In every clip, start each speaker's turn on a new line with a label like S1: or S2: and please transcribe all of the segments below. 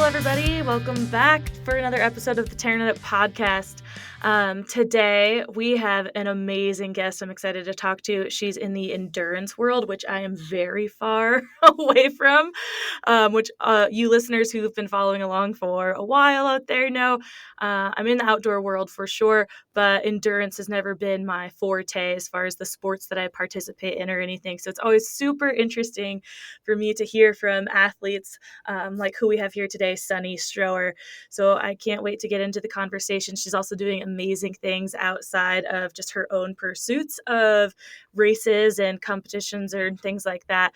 S1: everybody. Welcome back for another episode of the Tearing It Up podcast. Today, we have an amazing guest I'm excited to talk to. She's in the endurance world, which I am very far away from, which you listeners who've been following along for a while out there know. I'm in the outdoor world for sure, but endurance has never been my forte as far as the sports that I participate in or anything. So it's always super interesting for me to hear from athletes like who we have here today, Sunny Stroeer. So I can't wait to get into the conversation. She's also doing amazing things outside of just her own pursuits of races and competitions or things like that.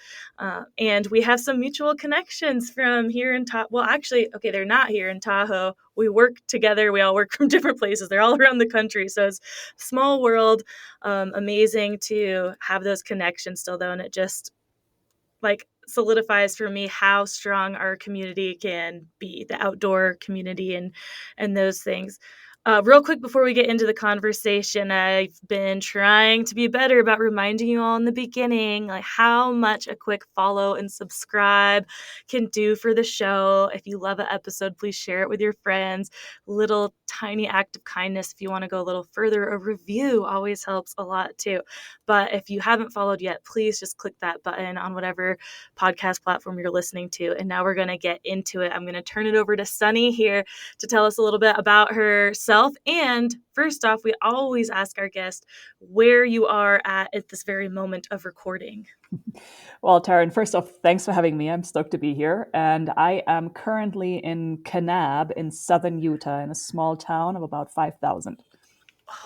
S1: And we have some mutual connections from here in Tahoe. Well, actually, okay, they're not here in Tahoe. We work together. We all work from different places. They're all around the country. So it's a small world. Amazing to have those connections still, though. And it just solidifies for me how strong our community can be, the outdoor community and those things. Real quick before we get into the conversation, I've been trying to be better about reminding you all in the beginning, like how much a quick follow and subscribe can do for the show. If you love an episode, please share it with your friends. Little tiny act of kindness. If you want to go a little further, a review always helps a lot too. But if you haven't followed yet, please just click that button on whatever podcast platform you're listening to. And now we're going to get into it. I'm going to turn it over to Sunny here to tell us a little bit about herself. And first off, we always ask our guest where you are at this very moment of recording.
S2: Well, Taryn, first off, thanks for having me. I'm stoked to be here. And I am currently in Kanab in southern Utah in a small town of about 5,000.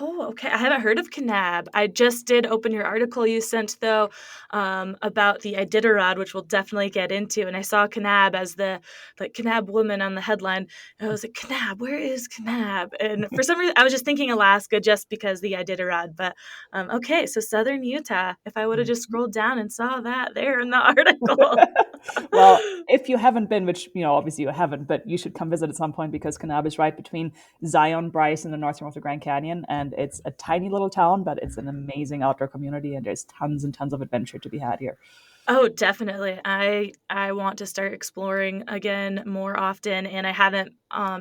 S1: Oh, okay. I haven't heard of Kanab. I just did open your article you sent, though, about the Iditarod, which we'll definitely get into. And I saw Kanab as the Kanab woman on the headline. And I was like, Kanab, where is Kanab? And for some reason, I was just thinking Alaska just because the Iditarod. But okay, so southern Utah. If I would have just scrolled down and saw that there in the article.
S2: Well, if you haven't been, which, obviously you haven't, but you should come visit at some point because Kanab is right between Zion, Bryce, and the north rim of the Grand Canyon. And it's a tiny little town, but it's an amazing outdoor community, and there's tons and tons of adventure to be had here.
S1: Oh, definitely. I want to start exploring again more often, and I haven't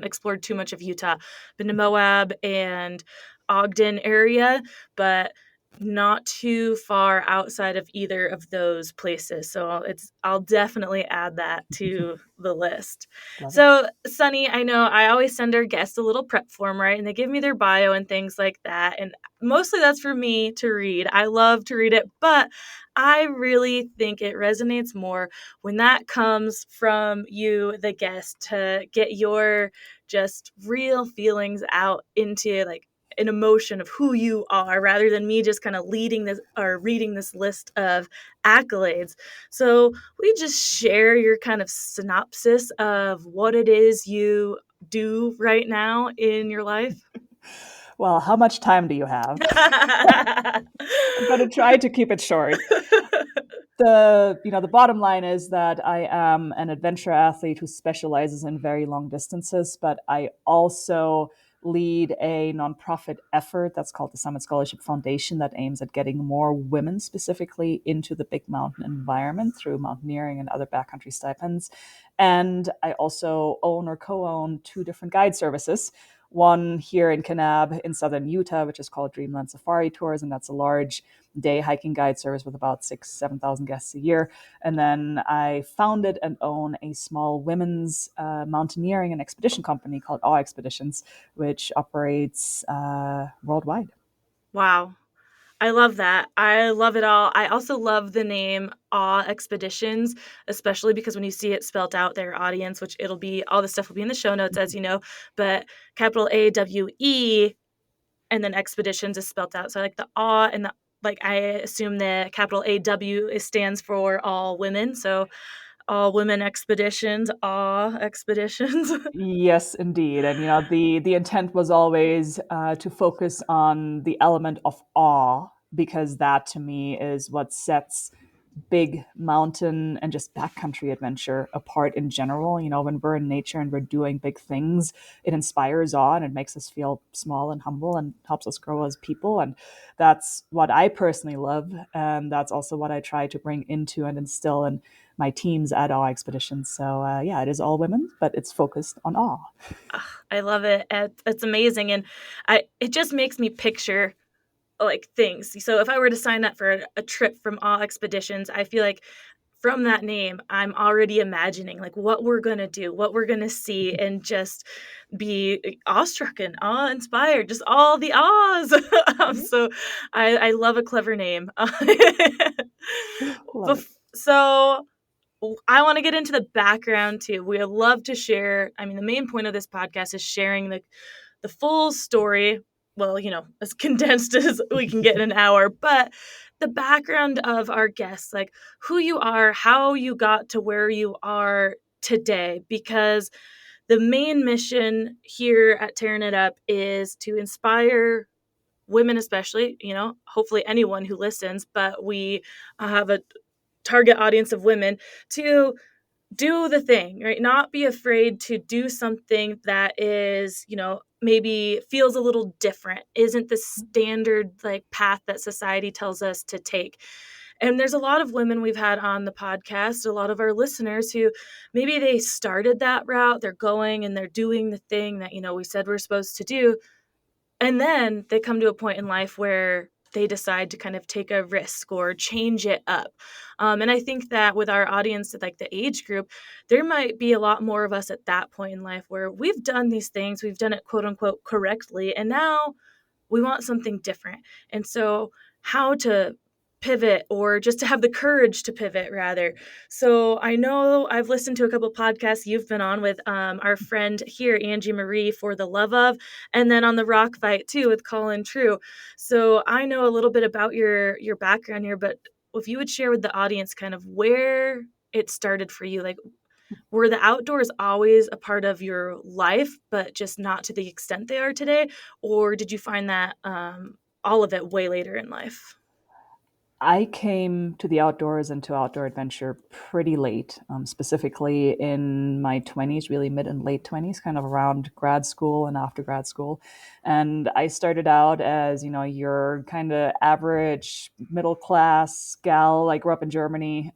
S1: explored too much of Utah. Been to Moab and Ogden area, but not too far outside of either of those places. So I'll definitely add that to the list. So, Sunny, I know I always send our guests a little prep form, right? And they give me their bio and things like that. And mostly that's for me to read. I love to read it, but I really think it resonates more when that comes from you, the guest, to get your just real feelings out into an emotion of who you are rather than me just kind of leading this or reading this list of accolades. So we just share your kind of synopsis of what it is you do right now in your life.
S2: Well, how much time do you have? I'm going to try to keep it short. The bottom line is that I am an adventure athlete who specializes in very long distances, but I also lead a nonprofit effort that's called the Summit Scholarship Foundation that aims at getting more women specifically into the big mountain environment through mountaineering and other backcountry stipends. And I also own or co-own 2 different guide services. One here in Kanab in southern Utah, which is called Dreamland Safari Tours, and that's a large day hiking guide service with about 7,000 guests a year. And then I founded and own a small women's mountaineering and expedition company called Awe Expeditions, which operates worldwide.
S1: Wow. I love that. I love it all. I also love the name Awe Expeditions, especially because when you see it spelled out, their audience, which it'll be, all the stuff will be in the show notes, as you know, but capital AWE and then Expeditions is spelled out. So I like the Awe and I assume the capital AW stands for all women. So all women expeditions, Awe Expeditions.
S2: Yes, indeed. And, the intent was always to focus on the element of awe, because that to me is what sets big mountain and just backcountry adventure apart in general. You know, when we're in nature and we're doing big things, it inspires awe and it makes us feel small and humble and helps us grow as people. And that's what I personally love. And that's also what I try to bring into and instill in my teams at Awe Expeditions. So, yeah, it is all women, but it's focused on awe.
S1: I love it. It's amazing, and it just makes me picture like things. So if I were to sign up for a trip from Awe Expeditions, I feel like from that name, I'm already imagining like what we're gonna do, what we're gonna see, and just be awestruck and awe inspired, just all the ahs.
S2: Yeah,
S1: So I love a clever name.
S2: love it.
S1: So I want to get into the background too. We would love to share. I mean, the main point of this podcast is sharing the full story. Well, as condensed as we can get in an hour, but the background of our guests, like who you are, how you got to where you are today, because the main mission here at Tearing It Up is to inspire women, especially, hopefully anyone who listens, but we have a target audience of women to do the thing, right? Not be afraid to do something that is, maybe feels a little different, isn't the standard like path that society tells us to take. And there's a lot of women we've had on the podcast, a lot of our listeners who maybe they started that route, they're going and they're doing the thing that, we said we're supposed to do, and then they come to a point in life where they decide to kind of take a risk or change it up. And I think that with our audience, like the age group, there might be a lot more of us at that point in life where we've done these things, we've done it quote unquote correctly, and now we want something different. And so, how to pivot or just to have the courage to pivot, rather. So, I know I've listened to a couple podcasts you've been on with our friend here, Angie Marie, for the love of, and then on the Rock Fight too with Colin True. So, I know a little bit about your background here, but if you would share with the audience kind of where it started for you, like were the outdoors always a part of your life, but just not to the extent they are today? Or did you find that all of it way later in life?
S2: I came to the outdoors and to outdoor adventure pretty late, specifically in my 20s, really mid and late 20s, kind of around grad school and after grad school. And I started out as, your kind of average middle class gal. I grew up in Germany.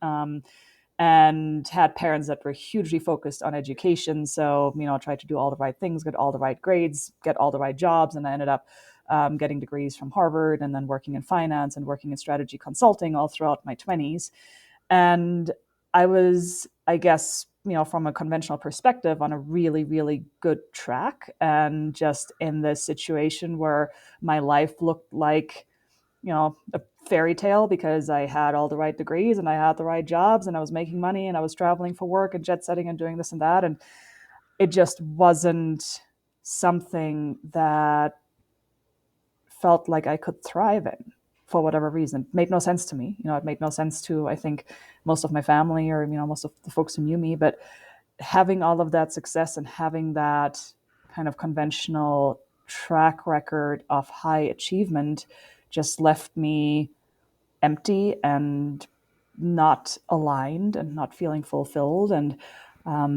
S2: And had parents that were hugely focused on education. So, tried to do all the right things, get all the right grades, get all the right jobs. And I ended up getting degrees from Harvard and then working in finance and working in strategy consulting all throughout my 20s. And I was, I guess, from a conventional perspective, on a really, really good track. And just in this situation where my life looked like, a fairy tale because I had all the right degrees and I had the right jobs and I was making money and I was traveling for work and jet setting and doing this and that. And it just wasn't something that felt like I could thrive in for whatever reason. It made no sense to me. It made no sense to, I think, most of my family or, most of the folks who knew me. But having all of that success and having that kind of conventional track record of high achievement just left me empty and not aligned and not feeling fulfilled. And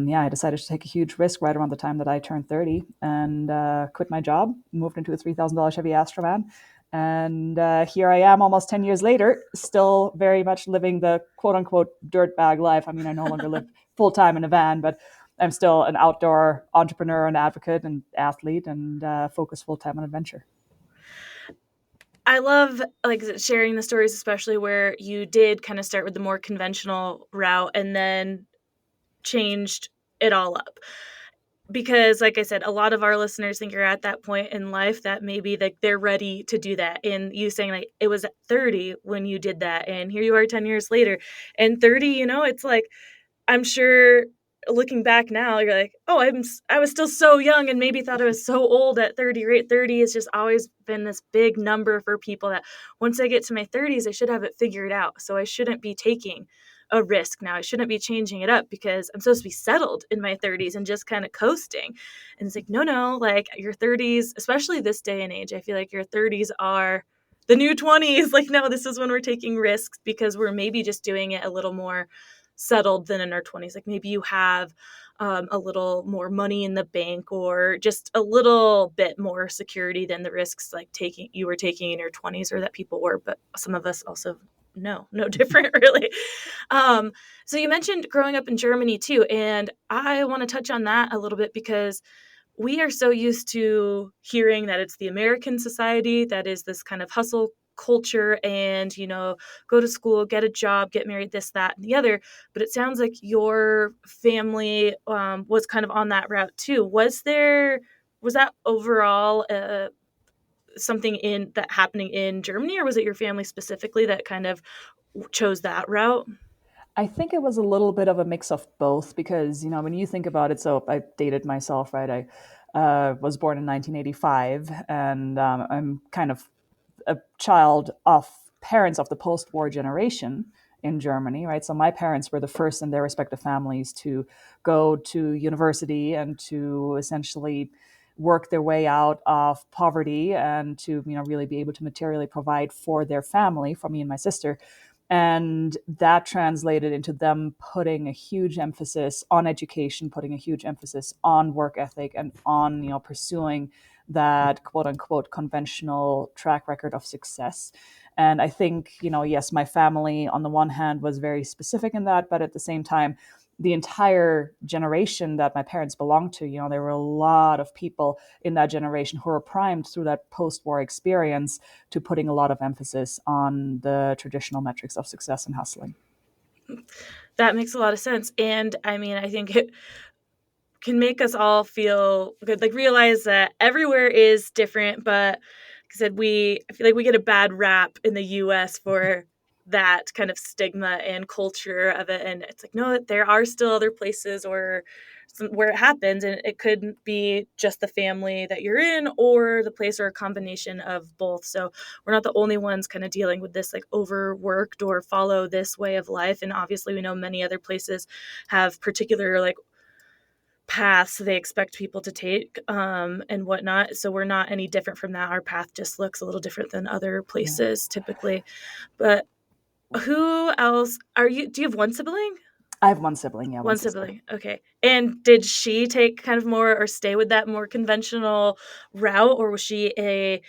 S2: yeah, I decided to take a huge risk right around the time that I turned 30 and quit my job, moved into a $3,000 Chevy Astrovan. And here I am almost 10 years later, still very much living the quote unquote dirtbag life. I mean, I no longer live full time in a van, but I'm still an outdoor entrepreneur and advocate and athlete and focus full time on adventure.
S1: I love like sharing the stories, especially where you did kind of start with the more conventional route and then changed it all up. Because like I said, a lot of our listeners think you're at that point in life that maybe like they're ready to do that. And you saying like it was at 30 when you did that, and here you are 10 years later. And 30, it's like I'm sure looking back now, you're like, oh, I was still so young and maybe thought I was so old at 30, right? 30 has just always been this big number for people that once I get to my 30s, I should have it figured out. So I shouldn't be taking a risk now. I shouldn't be changing it up because I'm supposed to be settled in my 30s and just kind of coasting. And it's like, no, like your 30s, especially this day and age, I feel like your 30s are the new 20s. Like, no, this is when we're taking risks because we're maybe just doing it a little more settled than in our 20s. Like maybe you have a little more money in the bank or just a little bit more security than the risks like you were taking in your 20s or that people were. But some of us also no different really. um, so you mentioned growing up in Germany too, and I want to touch on that a little bit because we are so used to hearing that it's the American society that is this kind of hustle culture and, go to school, get a job, get married, this, that, and the other. But it sounds like your family was kind of on that route too. Was that overall something in that happening in Germany, or was it your family specifically that kind of chose that route?
S2: I think it was a little bit of a mix of both because, when you think about it, so I dated myself, right? I was born in 1985, and I'm kind of a child of parents of the post-war generation in Germany, right? So my parents were the first in their respective families to go to university and to essentially work their way out of poverty and to really be able to materially provide for their family, for me and my sister. And that translated into them putting a huge emphasis on education, putting a huge emphasis on work ethic, and on pursuing that quote unquote conventional track record of success. And I think, yes, my family on the one hand was very specific in that, but at the same time, the entire generation that my parents belonged to, there were a lot of people in that generation who were primed through that post-war experience to putting a lot of emphasis on the traditional metrics of success and hustling.
S1: That makes a lot of sense. And I mean, I think it can make us all feel good, like realize that everywhere is different. But like I said, I feel like we get a bad rap in the US for that kind of stigma and culture of it. And it's like, no, there are still other places where it happens, and it could be just the family that you're in or the place or a combination of both. So we're not the only ones kind of dealing with this like overworked or follow this way of life. And obviously we know many other places have particular like paths they expect people to take and whatnot. So we're not any different from that. Our path just looks a little different than other
S2: Yeah.
S1: places typically. But who else are you? Do you have one sibling?
S2: I have one sibling, yeah, one
S1: One
S2: sister.
S1: sibling. Okay. And did she take kind of more or stay with that more conventional route, or was she a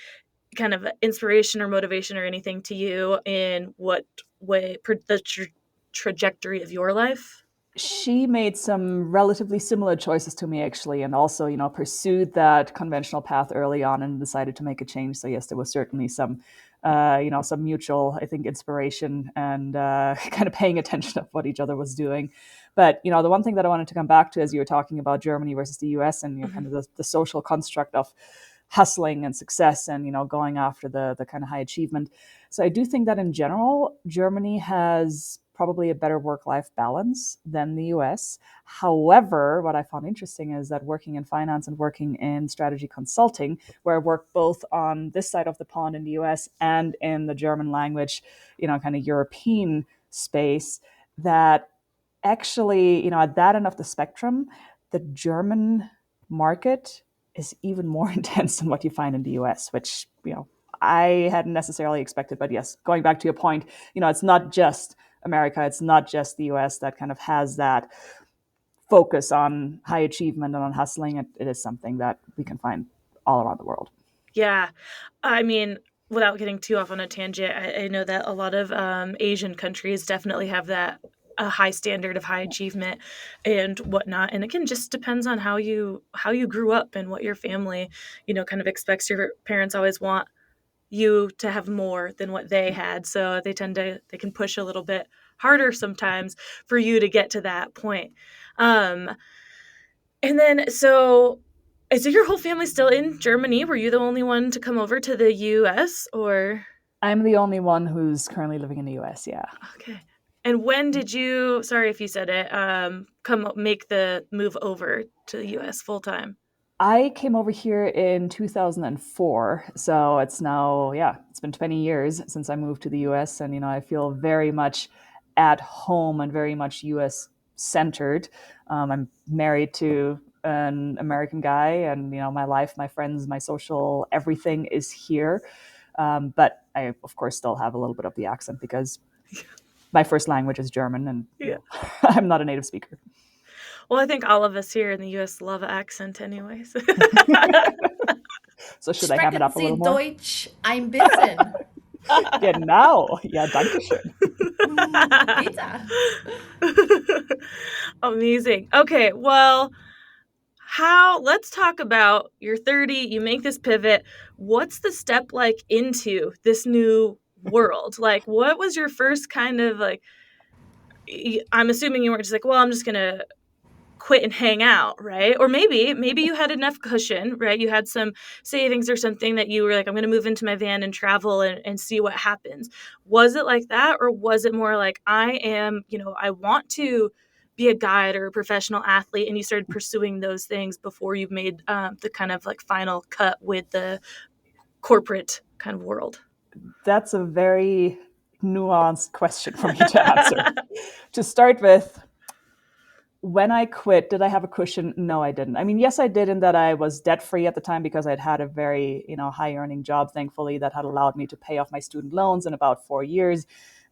S1: kind of inspiration or motivation or anything to you in what way trajectory of your life?
S2: She made some relatively similar choices to me, actually, and also pursued that conventional path early on and decided to make a change. So yes, there was certainly some mutual, I think, inspiration and kind of paying attention of what each other was doing. But the one thing that I wanted to come back to, as you were talking about Germany versus the US, and
S1: Mm-hmm.
S2: kind of the social construct of hustling and success, and going after the kind of high achievement. So I do think that in general, Germany has probably a better work-life balance than the US. However, what I found interesting is that working in finance and working in strategy consulting, where I work both on this side of the pond in the US and in the German language, kind of European space, that actually, at that end of the spectrum, the German market is even more intense than what you find in the US, which, I hadn't necessarily expected. But yes, going back to your point, it's not just America, it's not just the US that kind of has that focus on high achievement and on hustling. It is something that we can find all around the world.
S1: Yeah. I mean, without getting too off on a tangent, I know that a lot of Asian countries definitely have that a high standard of high achievement and whatnot. And again, just depends on how you grew up and what your family, kind of expects. Your parents always want you to have more than what they had. So they can push a little bit harder sometimes for you to get to that point. Um, and then so your whole family still in Germany? Were you the only one to come over to the US or
S2: I'm the only one who's currently living in the US, yeah.
S1: okay. And when did you, sorry if you said it, come make the move over to the US full time?
S2: I came over here in 2004. So it's now, yeah, it's been 20 years since I moved to the US. And, I feel very much at home and very much US centered. I'm married to an American guy, and, my life, my friends, my social, everything is here. But I, of course, still have a little bit of the accent because my first language is German, and
S1: Yeah.
S2: I'm not a native speaker.
S1: Well, I think all of us here in the US love an accent anyways.
S2: So should I ham it
S3: Sprechen
S2: up a
S3: Sie
S2: little more?
S3: Deutsch ein bisschen?
S2: Genau. Ja, danke schön.
S3: Pizza.
S1: Amazing. Okay, well, let's talk about you're 30, you make this pivot. What's the step like into this new world? Like, what was your first kind of like, I'm assuming you weren't just like, well, I'm just going to quit and hang out, right? Or maybe you had enough cushion, right? You had some savings or something that you were like, I'm going to move into my van and travel and see what happens. Was it like that? Or was it more like, I want to be a guide or a professional athlete, and you started pursuing those things before you made the kind of like final cut with the corporate kind of world?
S2: That's a very nuanced question for me to answer. To start with, when I quit, did I have a cushion? No, I didn't. I mean, yes, I did, in that I was debt free at the time because I'd had a very, high earning job, thankfully, that had allowed me to pay off my student loans in about 4 years.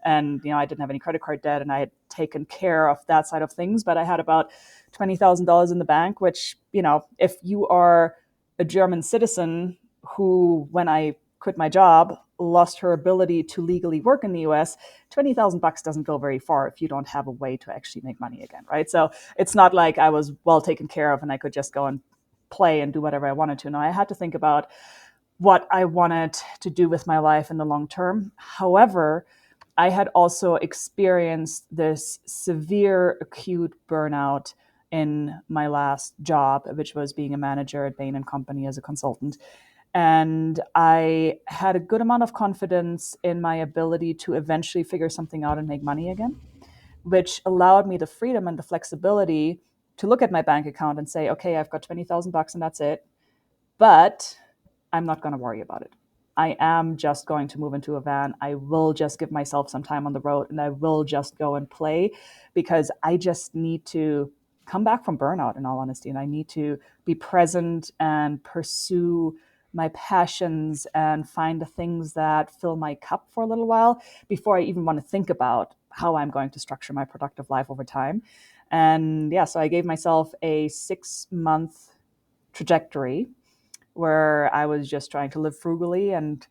S2: And, I didn't have any credit card debt, and I had taken care of that side of things. But I had about $20,000 in the bank, which, if you are a German citizen who, when I quit my job, lost her ability to legally work in the US, $20,000 doesn't go very far if you don't have a way to actually make money again, right? So it's not like I was well taken care of and I could just go and play and do whatever I wanted to. No, I had to think about what I wanted to do with my life in the long term. However, I had also experienced this severe acute burnout in my last job, which was being a manager at Bain and Company as a consultant. And I had a good amount of confidence in my ability to eventually figure something out and make money again, which allowed me the freedom and the flexibility to look at my bank account and say, okay, I've got $20,000 and that's it. But I'm not going to worry about it. I am just going to move into a van. I will just give myself some time on the road, and I will just go and play, because I just need to come back from burnout, in all honesty. And I need to be present and pursue my passions and find the things that fill my cup for a little while before I even want to think about how I'm going to structure my productive life over time. And yeah, so I gave myself a 6-month trajectory where I was just trying to live frugally and,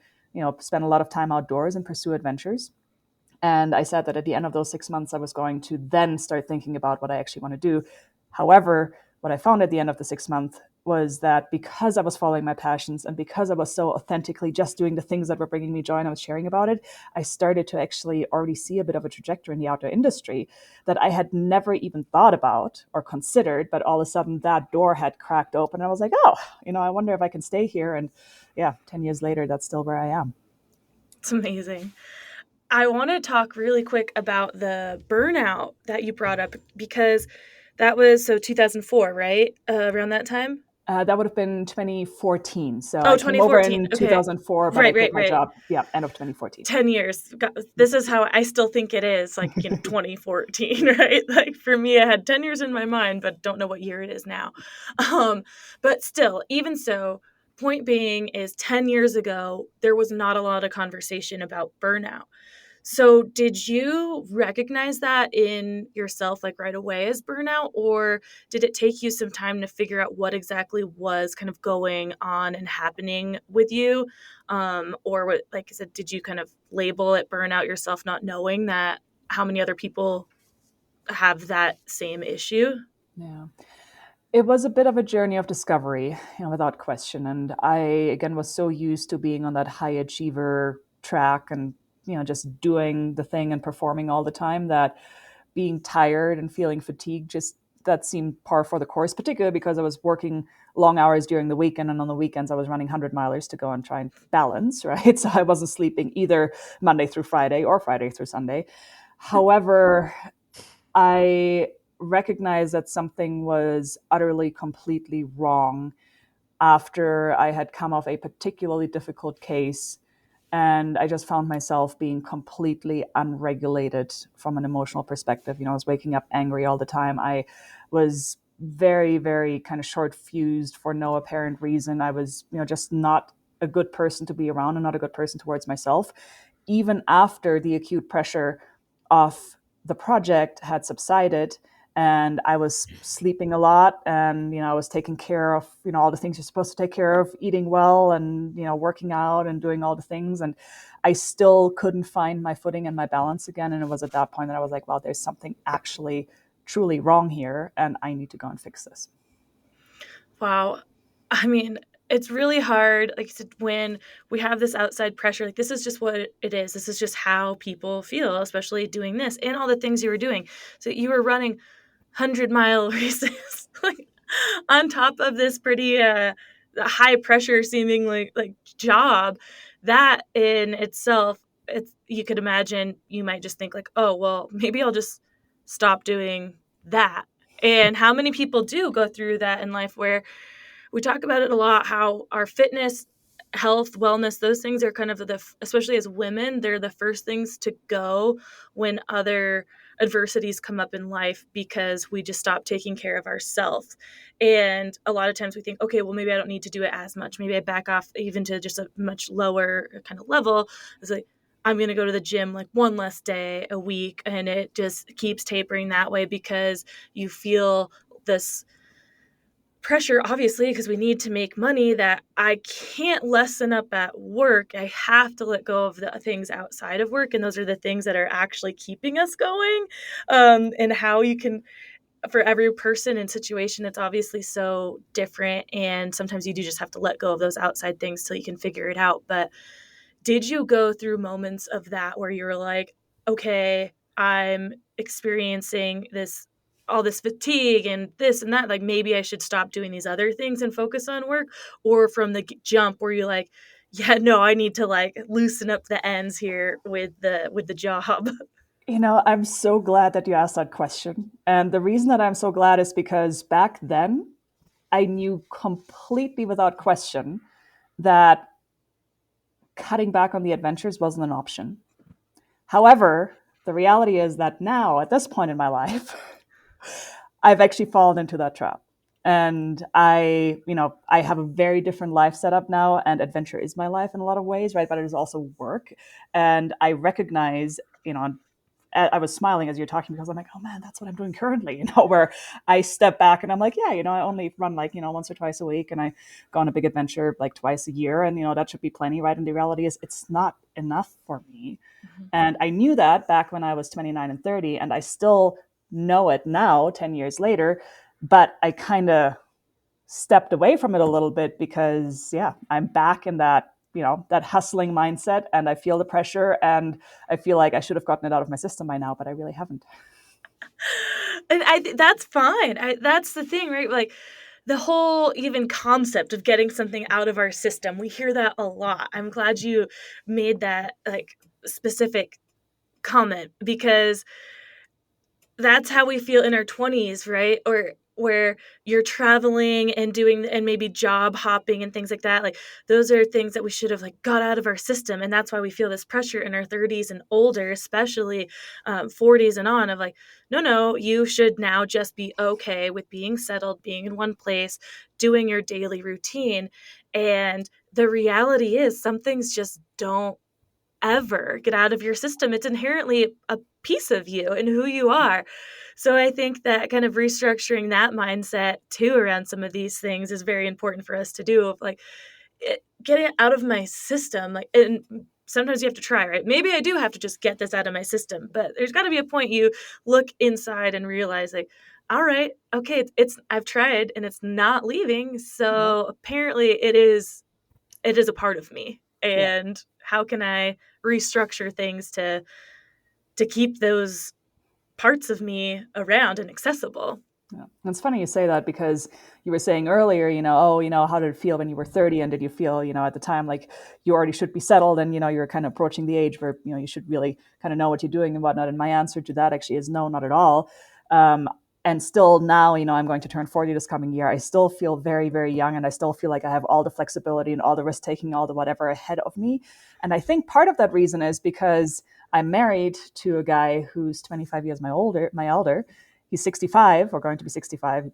S2: spend a lot of time outdoors and pursue adventures. And I said that at the end of those 6 months, I was going to then start thinking about what I actually want to do. However, what I found at the end of the 6 month was that because I was following my passions and because I was so authentically just doing the things that were bringing me joy and I was sharing about it, I started to actually already see a bit of a trajectory in the outdoor industry that I had never even thought about or considered. But all of a sudden that door had cracked open and I was like, oh, I wonder if I can stay here. And yeah, 10 years later, that's still where I am.
S1: It's amazing. I want to talk really quick about the burnout that you brought up, because that was 2004, right? Around that time?
S2: That would have been 2014. So
S1: Oh,
S2: I came over
S1: 2014.
S2: in
S1: Okay.
S2: 2004, but I
S1: Right,
S2: quit
S1: right,
S2: my
S1: right.
S2: job, yeah, end of 2014.
S1: 10 years. This is how I still think it is, like, 2014, right? Like, for me, I had 10 years in my mind, but don't know what year it is now. But still, even so, point being is 10 years ago, there was not a lot of conversation about burnout. So did you recognize that in yourself, like right away, as burnout, or did it take you some time to figure out what exactly was kind of going on and happening with you? Or what, like I said, did you kind of label it burnout yourself, not knowing that how many other people have that same issue?
S2: Yeah. It was a bit of a journey of discovery, without question. And I, again, was so used to being on that high achiever track and, just doing the thing and performing all the time, that being tired and feeling fatigued, just that seemed par for the course, particularly because I was working long hours during the weekend. And on the weekends, I was running 100 milers to go and try and balance, right? So I wasn't sleeping either Monday through Friday or Friday through Sunday. However, I recognized that something was utterly, completely wrong after I had come off a particularly difficult case. And I just found myself being completely unregulated from an emotional perspective. I was waking up angry all the time. I was very, very kind of short fused for no apparent reason. I was, just not a good person to be around and not a good person towards myself. Even after the acute pressure of the project had subsided and I was sleeping a lot and, I was taking care of, all the things you're supposed to take care of, eating well and, working out and doing all the things. And I still couldn't find my footing and my balance again. And it was at that point that I was like, wow, there's something actually truly wrong here and I need to go and fix this.
S1: Wow. I mean, it's really hard, like you said, when we have this outside pressure, like this is just what it is. This is just how people feel, especially doing this and all the things you were doing. So you were running 100-mile races like, on top of this pretty high pressure seeming like job. That in itself, it's, you could imagine you might just think like, oh, well, maybe I'll just stop doing that. And how many people do go through that in life where we talk about it a lot, how our fitness, health, wellness, those things are kind of especially as women, they're the first things to go when other adversities come up in life because we just stop taking care of ourselves. And a lot of times we think, okay, well, maybe I don't need to do it as much. Maybe I back off even to just a much lower kind of level. It's like, I'm going to go to the gym like one less day a week. And it just keeps tapering that way because you feel this pressure, obviously, because we need to make money, that I can't lessen up at work. I have to let go of the things outside of work. And those are the things that are actually keeping us going. And how you can, for every person and situation, it's obviously so different. And sometimes you do just have to let go of those outside things till you can figure it out. But did you go through moments of that where you were like, okay, I'm experiencing all this fatigue and this and that, like maybe I should stop doing these other things and focus on work? Or from the jump where you're like, yeah, no, I need to like loosen up the ends here with the job?
S2: I'm so glad that you asked that question. And the reason that I'm so glad is because back then I knew completely without question that cutting back on the adventures wasn't an option. However, the reality is that now, at this point in my life, I've actually fallen into that trap. And I have a very different life setup now, and adventure is my life in a lot of ways, right? But it is also work. And I recognize, I was smiling as you're talking because I'm like, oh man, that's what I'm doing currently, where I step back and I'm like, yeah, I only run like, once or twice a week and I go on a big adventure like twice a year. And, that should be plenty, right? And the reality is it's not enough for me. Mm-hmm. And I knew that back when I was 29 and 30, and I still know it now, 10 years later, but I kind of stepped away from it a little bit because, yeah, I'm back in that that hustling mindset, and I feel the pressure, and I feel like I should have gotten it out of my system by now, but I really haven't.
S1: And that's fine. That's the thing, right? Like the whole even concept of getting something out of our system, we hear that a lot. I'm glad you made that like specific comment, because that's how we feel in our 20s, right? Or where you're traveling and doing and maybe job hopping and things like that. Like those are things that we should have like got out of our system. And that's why we feel this pressure in our 30s and older, especially 40s and on, of like, no, you should now just be okay with being settled, being in one place, doing your daily routine. And the reality is some things just don't ever get out of your system. It's inherently a piece of you and who you are. So I think that kind of restructuring that mindset too around some of these things is very important for us to do. Of like getting it out of my system, like, and sometimes you have to try, right? Maybe I do have to just get this out of my system, but there's got to be a point you look inside and realize like, all right, okay, it's I've tried and it's not leaving. So apparently it is a part of me. And how can I restructure things to keep those parts of me around and accessible?
S2: Yeah. It's funny you say that because you were saying earlier, how did it feel when you were 30? And did you feel, at the time, like you already should be settled and, you're kind of approaching the age where, you should really kind of know what you're doing and whatnot. And my answer to that actually is no, not at all. And still now, I'm going to turn 40 this coming year. I still feel very, very young, and I still feel like I have all the flexibility and all the risk taking, all the whatever ahead of me. And I think part of that reason is because I'm married to a guy who's 25 years my elder. He's 65, or going to be 65.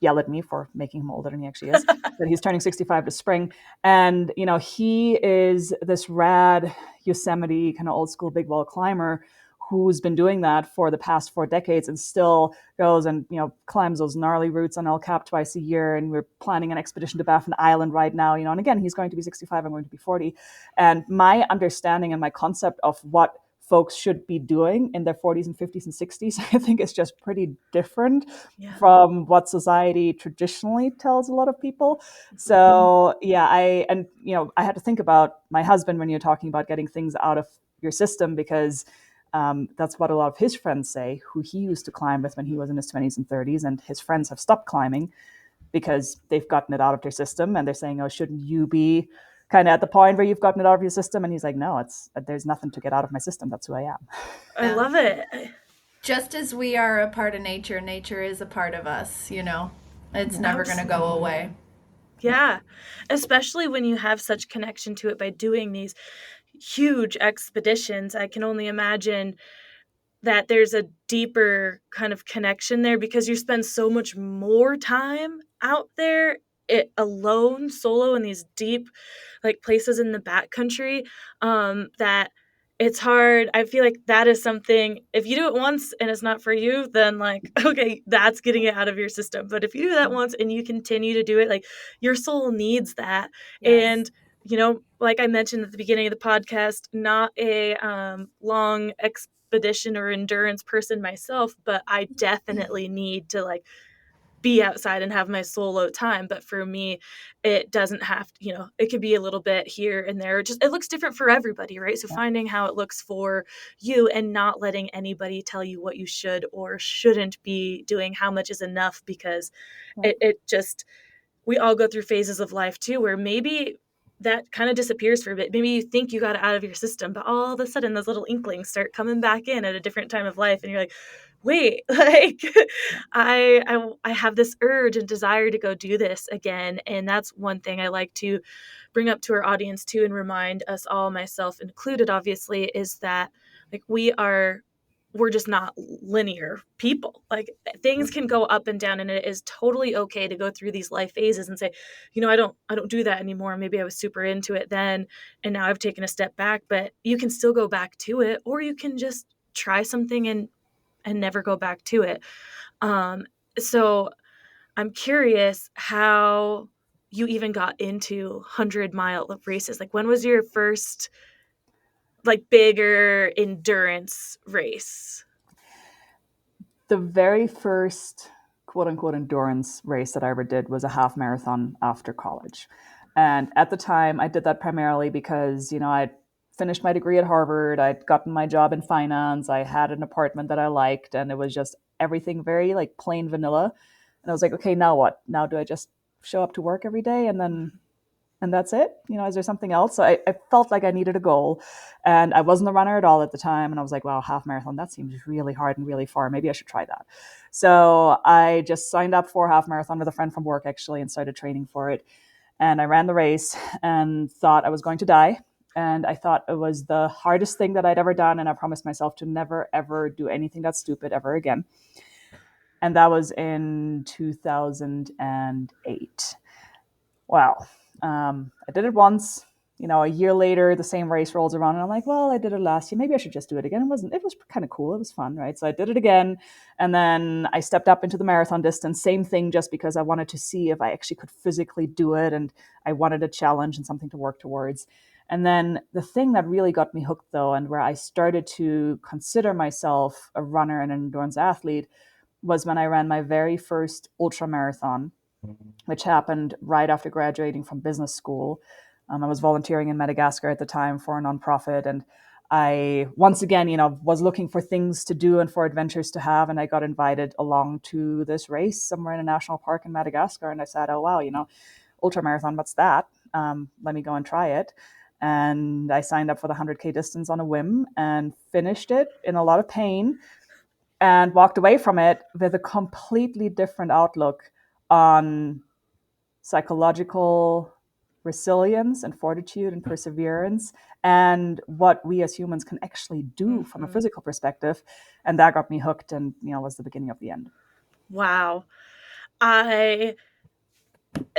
S2: yell at me for making him older than he actually is. But he's turning 65 this spring. And, he is this rad Yosemite kind of old school big wall climber who's been doing that for the past 4 decades and still goes and climbs those gnarly routes on El Cap twice a year. And we're planning an expedition to Baffin Island right now, and again, he's going to be 65, I'm going to be 40. And my understanding and my concept of what folks should be doing in their 40s and 50s and 60s, I think is just pretty different from what society traditionally tells a lot of people. So I had to think about my husband when you're talking about getting things out of your system, because that's what a lot of his friends say, who he used to climb with when he was in his 20s and 30s, and his friends have stopped climbing because they've gotten it out of their system, and they're saying, oh, shouldn't you be kind of at the point where you've gotten it out of your system? And he's like, no, there's nothing to get out of my system. That's who I am.
S1: I love it.
S3: Just as we are a part of nature, nature is a part of us, It's never going to go away.
S1: Yeah, especially when you have such connection to it by doing these huge expeditions. I can only imagine that there's a deeper kind of connection there because you spend so much more time out there alone, solo, in these deep places in the backcountry, that it's hard. I feel like that is something, if you do it once and it's not for you, then okay, that's getting it out of your system. But if you do that once and you continue to do it, your soul needs that.
S3: Yes.
S1: And like I mentioned at the beginning of the podcast, not a long expedition or endurance person myself, but I definitely need to be outside and have my solo time. But for me, it doesn't have to, it could be a little bit here and there. It looks different for everybody, right? So finding how it looks for you and not letting anybody tell you what you should or shouldn't be doing, how much is enough, because it just, we all go through phases of life too, where maybe that kind of disappears for a bit. Maybe you think you got it out of your system, but all of a sudden those little inklings start coming back in at a different time of life. And you're like, wait, I have this urge and desire to go do this again. And that's one thing I like to bring up to our audience too, and remind us all, myself included, obviously, is that we're just not linear people. Things can go up and down, and it is totally okay to go through these life phases and say, I don't do that anymore. Maybe I was super into it then, and now I've taken a step back, but you can still go back to it, or you can just try something and never go back to it. So I'm curious how you even got into 100-mile races. When was your first bigger endurance race?
S2: The very first quote unquote endurance race that I ever did was a half marathon after college. And at the time, I did that primarily because, I'd finished my degree at Harvard, I'd gotten my job in finance, I had an apartment that I liked, and it was just everything very plain vanilla. And I was like, okay, now what? Now do I just show up to work every day and that's it? Is there something else? So I felt like I needed a goal, and I wasn't a runner at all at the time. And I was like, wow, half marathon, that seems really hard and really far. Maybe I should try that. So I just signed up for a half marathon with a friend from work, actually, and started training for it. And I ran the race and thought I was going to die. And I thought it was the hardest thing that I'd ever done. And I promised myself to never, ever do anything that's stupid ever again. And that was in 2008. Wow. I did it once. A year later, the same race rolls around, and I'm like, well, I did it last year. Maybe I should just do it again. It was kind of cool. It was fun, right? So I did it again. And then I stepped up into the marathon distance. Same thing, just because I wanted to see if I actually could physically do it. And I wanted a challenge and something to work towards. And then the thing that really got me hooked, though, and where I started to consider myself a runner and an endurance athlete, was when I ran my very first ultra marathon, which happened right after graduating from business school. I was volunteering in Madagascar at the time for a nonprofit, and I once again, was looking for things to do and for adventures to have, and I got invited along to this race somewhere in a national park in Madagascar, and I said, oh wow, ultramarathon, what's that? Let me go and try it. And I signed up for the 100K distance on a whim and finished it in a lot of pain, and walked away from it with a completely different outlook on psychological resilience and fortitude and perseverance, and what we as humans can actually do from a physical perspective. And that got me hooked, and was the beginning of the end.
S1: Wow. I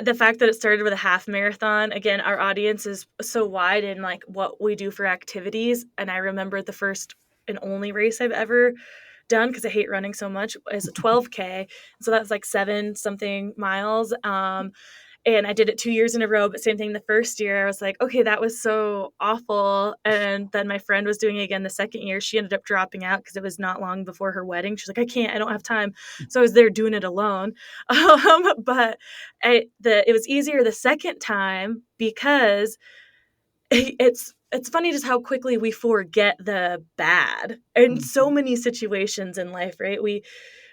S1: the fact that it started with a half marathon, again, our audience is so wide in like what we do for activities. And I remember the first and only race I've ever done, because I hate running so much, is a 12K. So that's like 7 something miles. And I did it 2 years in a row, but same thing the first year. I was like, okay, that was so awful. And then my friend was doing it again the second year. She ended up dropping out because it was not long before her wedding. She's like, I don't have time. So I was there doing it alone. But it was easier the second time because it's funny just how quickly we forget the bad in so many situations in life, right?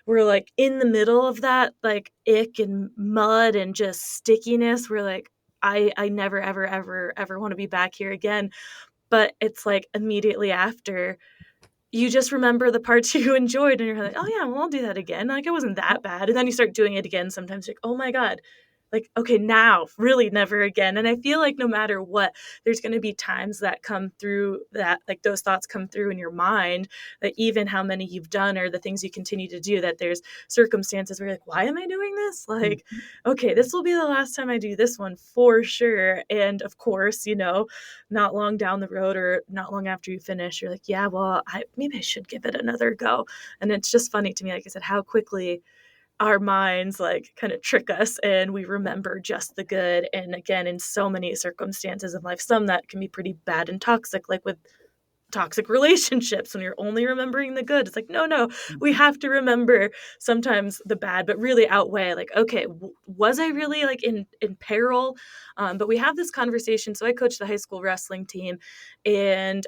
S1: We're like in the middle of that like ick and mud and just stickiness. We're like, I never ever ever ever want to be back here again. But it's like immediately after, you just remember the parts you enjoyed and you're like, oh yeah, well I'll do that again. Like it wasn't that bad. And then you start doing it again. Sometimes you're like, oh my God, like, okay, now really never again. And I feel like no matter what, there's going to be times that come through that, like those thoughts come through in your mind, that even how many you've done or the things you continue to do, that there's circumstances where you're like, why am I doing this? Like, okay, this will be the last time I do this one for sure. And of course, not long down the road or not long after you finish, you're like, yeah, well, maybe I should give it another go. And it's just funny to me, like I said, how quickly our minds like kind of trick us and we remember just the good. And again, in so many circumstances of life, some that can be pretty bad and toxic, like with toxic relationships, when you're only remembering the good. It's like, no, we have to remember sometimes the bad, but really outweigh like, okay, was I really like in peril? But we have this conversation. So I coach the high school wrestling team, and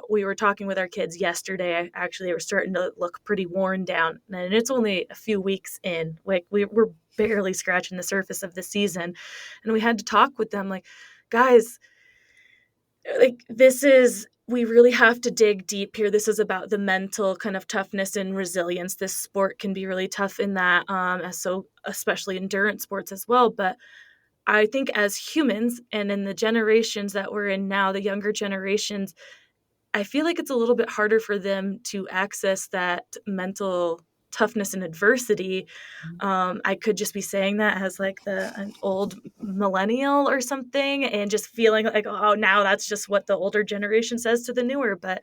S1: we were talking with our kids yesterday. Actually, they were starting to look pretty worn down, and it's only a few weeks in. Like we're barely scratching the surface of the season, and we had to talk with them like, guys, like we really have to dig deep here. This is about the mental kind of toughness and resilience. This sport can be really tough in that, so especially endurance sports as well. But I think as humans and in the generations that we're in now, the younger generations, I feel like it's a little bit harder for them to access that mental toughness and adversity. I could just be saying that as like an old millennial or something, and just feeling like, oh, now that's just what the older generation says to the newer. But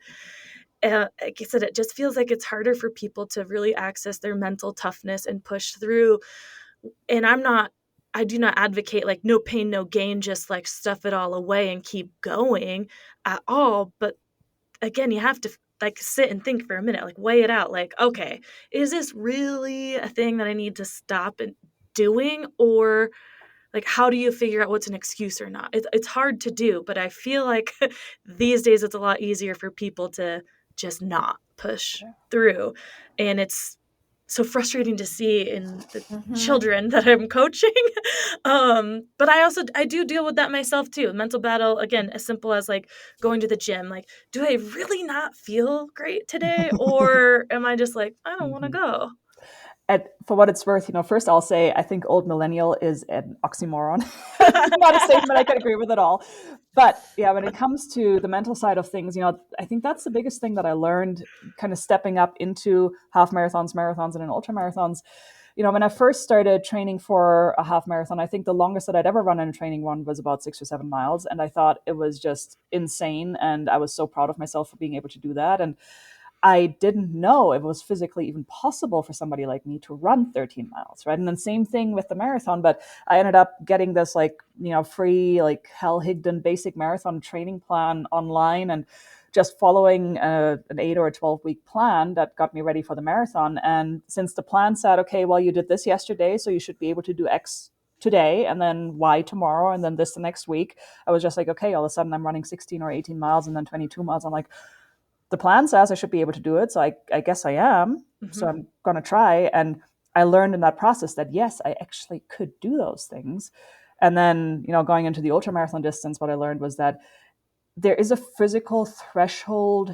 S1: like I said, it just feels like it's harder for people to really access their mental toughness and push through. And I do not advocate like no pain, no gain, just like stuff it all away and keep going at all. But again, you have to like sit and think for a minute, like weigh it out. Like, okay, is this really a thing that I need to stop and doing? Or like, how do you figure out what's an excuse or not? It's hard to do, but I feel like these days it's a lot easier for people to just not push through. And it's so frustrating to see in the children that I'm coaching. But I do deal with that myself too. Mental battle, again, as simple as like going to the gym. Like, do I really not feel great today? Or am I just like, I don't want to go?
S2: And for what it's worth, first I'll say I think old millennial is an oxymoron. Not a statement I can agree with at all. But yeah, when it comes to the mental side of things, I think that's the biggest thing that I learned kind of stepping up into half marathons, marathons, and then ultra marathons. When I first started training for a half marathon, I think the longest that I'd ever run in a training one was about 6 or 7 miles. And I thought it was just insane. And I was so proud of myself for being able to do that. And I didn't know it was physically even possible for somebody like me to run 13 miles, right? And then same thing with the marathon, but I ended up getting this free Hal Higdon basic marathon training plan online and just following an 8 or a 12-week plan that got me ready for the marathon. And since the plan said, okay, well, you did this yesterday, so you should be able to do X today and then Y tomorrow and then this the next week, I was just like, okay, all of a sudden I'm running 16 or 18 miles and then 22 miles. I'm like, the plan says I should be able to do it. So I guess I am. Mm-hmm. So I'm going to try. And I learned in that process that, yes, I actually could do those things. And then, going into the ultramarathon distance, what I learned was that there is a physical threshold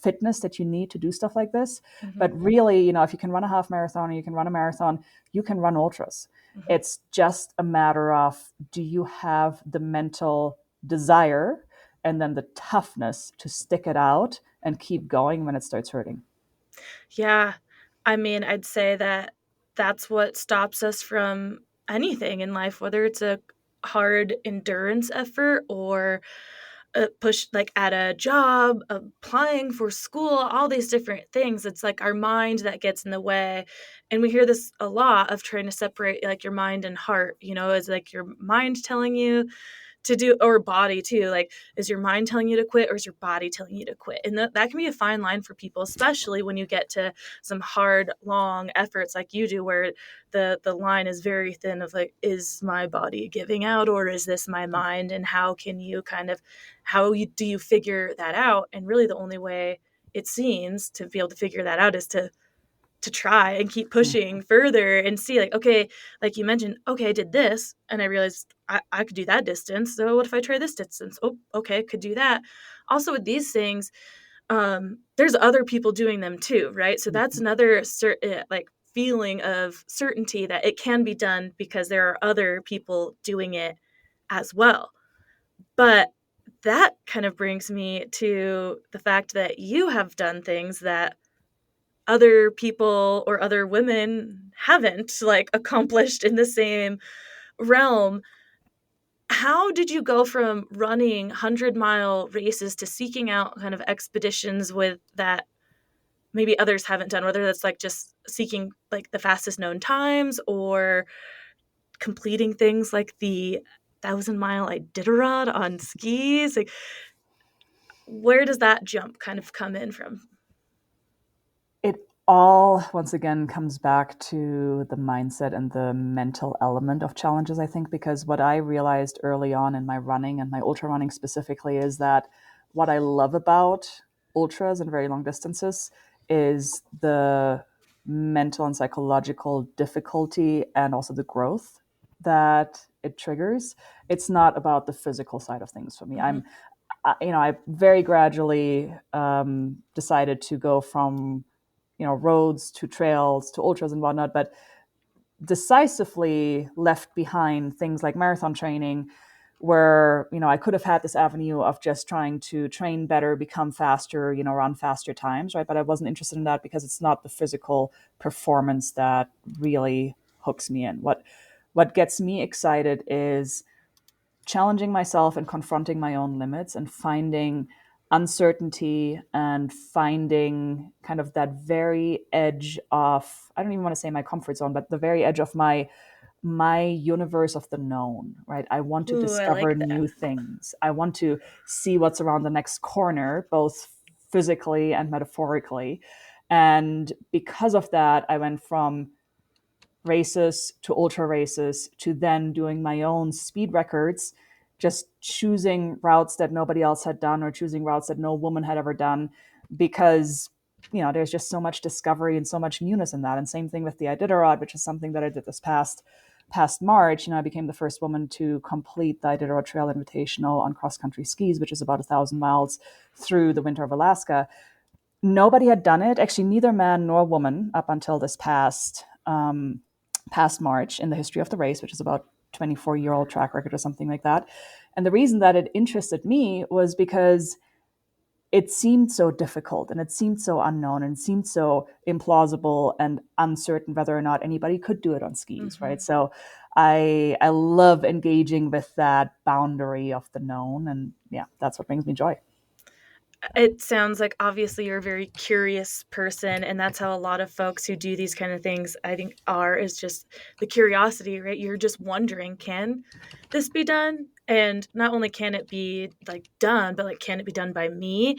S2: fitness that you need to do stuff like this. Mm-hmm. But really, if you can run a half marathon or you can run a marathon, you can run ultras. Mm-hmm. It's just a matter of, do you have the mental desire and then the toughness to stick it out and keep going when it starts hurting?
S1: Yeah. I mean, I'd say that that's what stops us from anything in life, whether it's a hard endurance effort or a push like at a job, applying for school, all these different things. It's like our mind that gets in the way. And we hear this a lot of trying to separate like your mind and heart, is like your mind telling you to do, or body too, like is your mind telling you to quit or is your body telling you to quit? And that can be a fine line for people, especially when you get to some hard long efforts like you do, where the line is very thin of like, is my body giving out or is this my mind? And how can you do you figure that out? And really the only way it seems to be able to figure that out is to try and keep pushing further and see like, okay, like you mentioned, okay, I did this and I realized I could do that distance. So what if I try this distance? Oh, okay, could do that. Also with these things, there's other people doing them too, right? So that's another certain like feeling of certainty that it can be done because there are other people doing it as well. But that kind of brings me to the fact that you have done things that other people or other women haven't like accomplished in the same realm. How did you go from running 100-mile races to seeking out kind of expeditions with that maybe others haven't done, whether that's like just seeking like the fastest known times or completing things like the 1,000-mile Iditarod on skis? Like, where does that jump kind of come in from?
S2: It all, once again, comes back to the mindset and the mental element of challenges, I think, because what I realized early on in my running and my ultra running specifically is that what I love about ultras and very long distances is the mental and psychological difficulty and also the growth that it triggers. It's not about the physical side of things for me.
S1: Mm-hmm.
S2: I very gradually decided to go from roads to trails to ultras and whatnot, but decisively left behind things like marathon training, where I could have had this avenue of just trying to train better, become faster, run faster times, right? But I wasn't interested in that because it's not the physical performance that really hooks me in. What gets me excited is challenging myself and confronting my own limits and finding uncertainty and finding kind of that very edge of, I don't even want to say my comfort zone, but the very edge of my universe of the known, right? I want to
S1: Ooh, I
S2: discover
S1: like that.
S2: new things. I want to see what's around the next corner, both physically and metaphorically. And because of that, I went from races to ultra races to then doing my own speed records, just choosing routes that nobody else had done or choosing routes that no woman had ever done, because there's just so much discovery and so much newness in that. And same thing with the Iditarod, which is something that I did this past March. I became the first woman to complete the Iditarod Trail Invitational on cross country skis, which is about 1,000 miles through the winter of Alaska. Nobody had done it, actually, neither man nor woman, up until this past March in the history of the race, which is about 24-year-old track record or something like that. And the reason that it interested me was because it seemed so difficult and it seemed so unknown and it seemed so implausible and uncertain whether or not anybody could do it on skis,
S1: Mm-hmm.
S2: right? So I love engaging with that boundary of the known, and yeah, that's what brings me joy.
S1: It sounds like obviously you're a very curious person, and that's how a lot of folks who do these kind of things, I think, is just the curiosity, right? You're just wondering, can this be done? And not only can it be like done, but like, can it be done by me?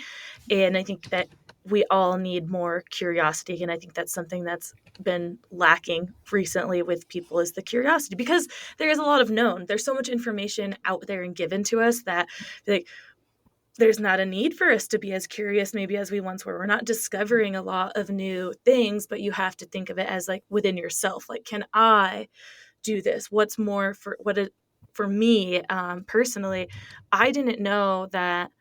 S1: And I think that we all need more curiosity, and I think that's something that's been lacking recently with people, is the curiosity, because there is a lot of known. There's so much information out there and given to us that like there's not a need for us to be as curious maybe as we once were. We're not discovering a lot of new things, but you have to think of it as like within yourself. Like, can I do this? What's more for me personally? I didn't know that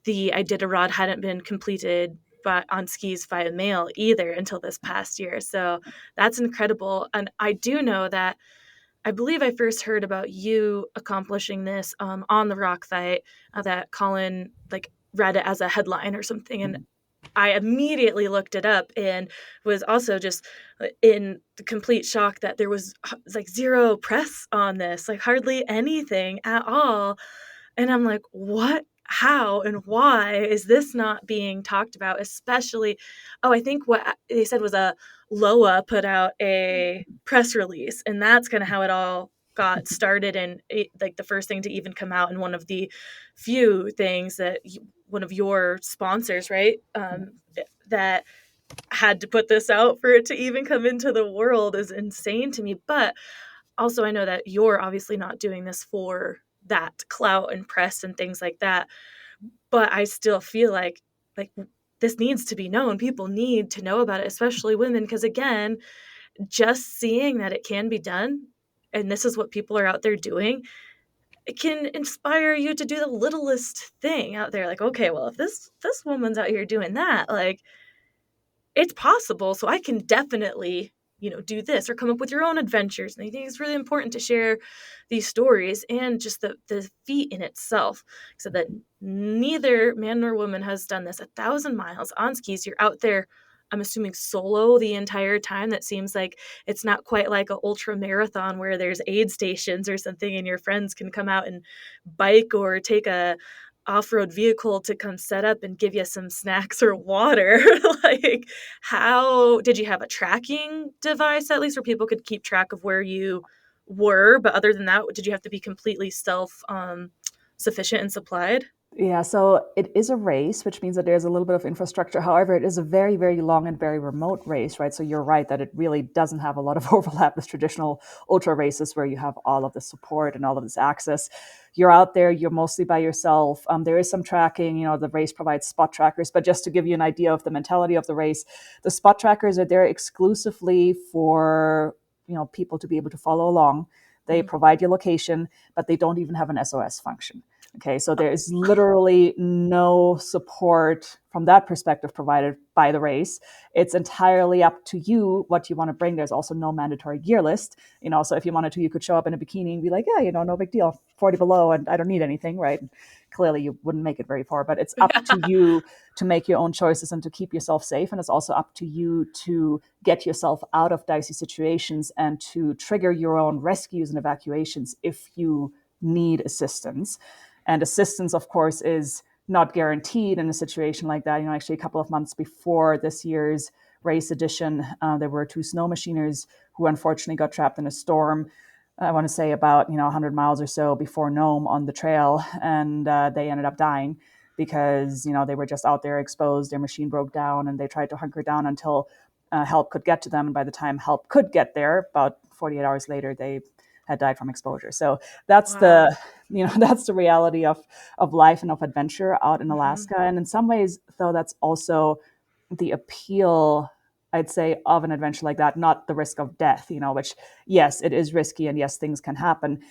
S1: the Iditarod hadn't been completed but on skis by a male either until this past year. So that's incredible. And I do know that I believe I first heard about you accomplishing this on the rock fight, that Colin like read it as a headline or something, and I immediately looked it up and was also just in the complete shock that there was like zero press on this, like hardly anything at all. And I'm like, what? How and why is this not being talked about? Especially, I think what they said was Loa put out a press release, and that's kind of how it all got started. And like the first thing to even come out, and one of the few things that one of your sponsors, right, that had to put this out for it to even come into the world is insane to me. But also, I know that you're obviously not doing this for that clout and press and things like that. But I still feel like this needs to be known. People need to know about it, especially women, because again, just seeing that it can be done, and this is what people are out there doing, it can inspire you to do the littlest thing out there. Like, okay, well, if this woman's out here doing that, like, it's possible, so I can definitely, do this or come up with your own adventures. And I think it's really important to share these stories and just the feat in itself, so that neither man nor woman has done this 1,000 miles on skis. You're out there, I'm assuming, solo the entire time. That seems like it's not quite like an ultra marathon where there's aid stations or something and your friends can come out and bike or take a off-road vehicle to come set up and give you some snacks or water. Like, how did you have a tracking device at least where people could keep track of where you were? But other than that, did you have to be completely self sufficient and supplied?
S2: Yeah, so it is a race, which means that there's a little bit of infrastructure. However, it is a very, very long and very remote race, right? So you're right that it really doesn't have a lot of overlap with traditional ultra races where you have all of the support and all of this access. You're out there, you're mostly by yourself. There is some tracking, the race provides spot trackers, but just to give you an idea of the mentality of the race, the spot trackers are there exclusively for, people to be able to follow along. They provide your location, but they don't even have an SOS function. Okay, so there is literally no support from that perspective provided by the race. It's entirely up to you what you want to bring. There's also no mandatory gear list. So if you wanted to, you could show up in a bikini and be like, yeah, no big deal, 40 below, and I don't need anything, right? Clearly, you wouldn't make it very far, but it's up to you to make your own choices and to keep yourself safe. And it's also up to you to get yourself out of dicey situations and to trigger your own rescues and evacuations if you need assistance. And assistance, of course, is not guaranteed in a situation like that. Actually, a couple of months before this year's race edition, there were two snow machiners who unfortunately got trapped in a storm. I want to say about 100 miles or so before Nome on the trail, and they ended up dying because they were just out there exposed. Their machine broke down, and they tried to hunker down until help could get to them. And by the time help could get there, about 48 hours later, they had died from exposure. So that's
S1: Wow.
S2: that's the reality of life and of adventure out in
S1: Mm-hmm.
S2: Alaska. And in some ways, though, that's also the appeal, I'd say, of an adventure like that, not the risk of death, which, yes, it is risky and yes, things can happen.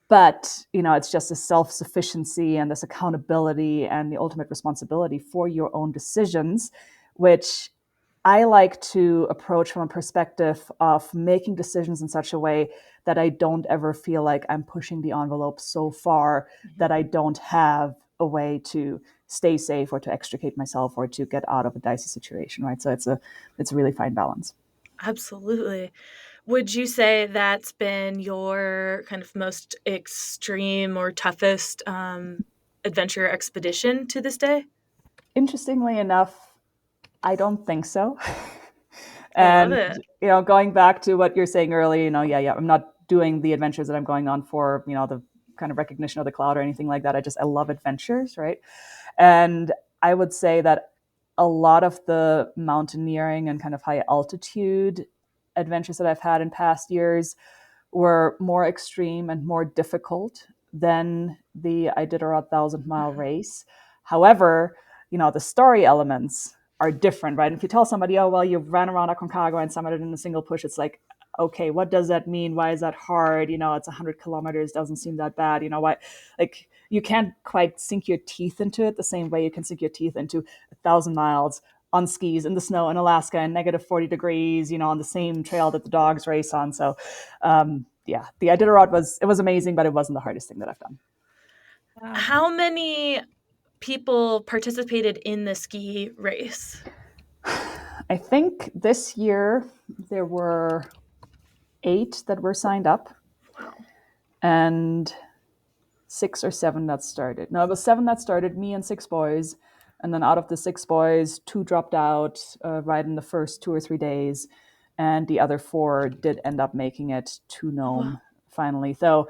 S2: But, it's just a self-sufficiency and this accountability and the ultimate responsibility for your own decisions, which I like to approach from a perspective of making decisions in such a way that I don't ever feel like I'm pushing the envelope so far that I don't have a way to stay safe or to extricate myself or to get out of a dicey situation, right? So it's a really fine balance.
S1: Absolutely. Would you say that's been your kind of most extreme or toughest adventure expedition to this day?
S2: Interestingly enough, I don't think so.
S1: I love
S2: And
S1: it.
S2: going back to what you're saying earlier, yeah, I'm not doing the adventures that I'm going on for, the kind of recognition of the cloud or anything like that. I love adventures, right? And I would say that a lot of the mountaineering and kind of high altitude adventures that I've had in past years were more extreme and more difficult than the Iditarod 1,000-mile
S1: Mhm.
S2: race. However, the story elements are different, right? And if you tell somebody, oh, well, you ran around Aconcagua and summited in a single push, it's like, okay, what does that mean? Why is that hard? It's 100 kilometers, doesn't seem that bad. Why? Like, you can't quite sink your teeth into it the same way you can sink your teeth into 1,000 miles on skis in the snow in Alaska and negative 40 degrees, on the same trail that the dogs race on. So, yeah, the Iditarod was amazing, but it wasn't the hardest thing that I've done.
S3: Wow.
S1: How many people participated in the ski race?
S2: I think this year there were 8 that were signed up.
S1: Wow.
S2: And 6 or 7 that started. No, it was 7 that started, me and 6 boys. And then out of the 6 boys, 2 dropped out right in the first 2 or 3 days. And the other 4 did end up making it to Nome
S1: Wow.
S2: finally. So,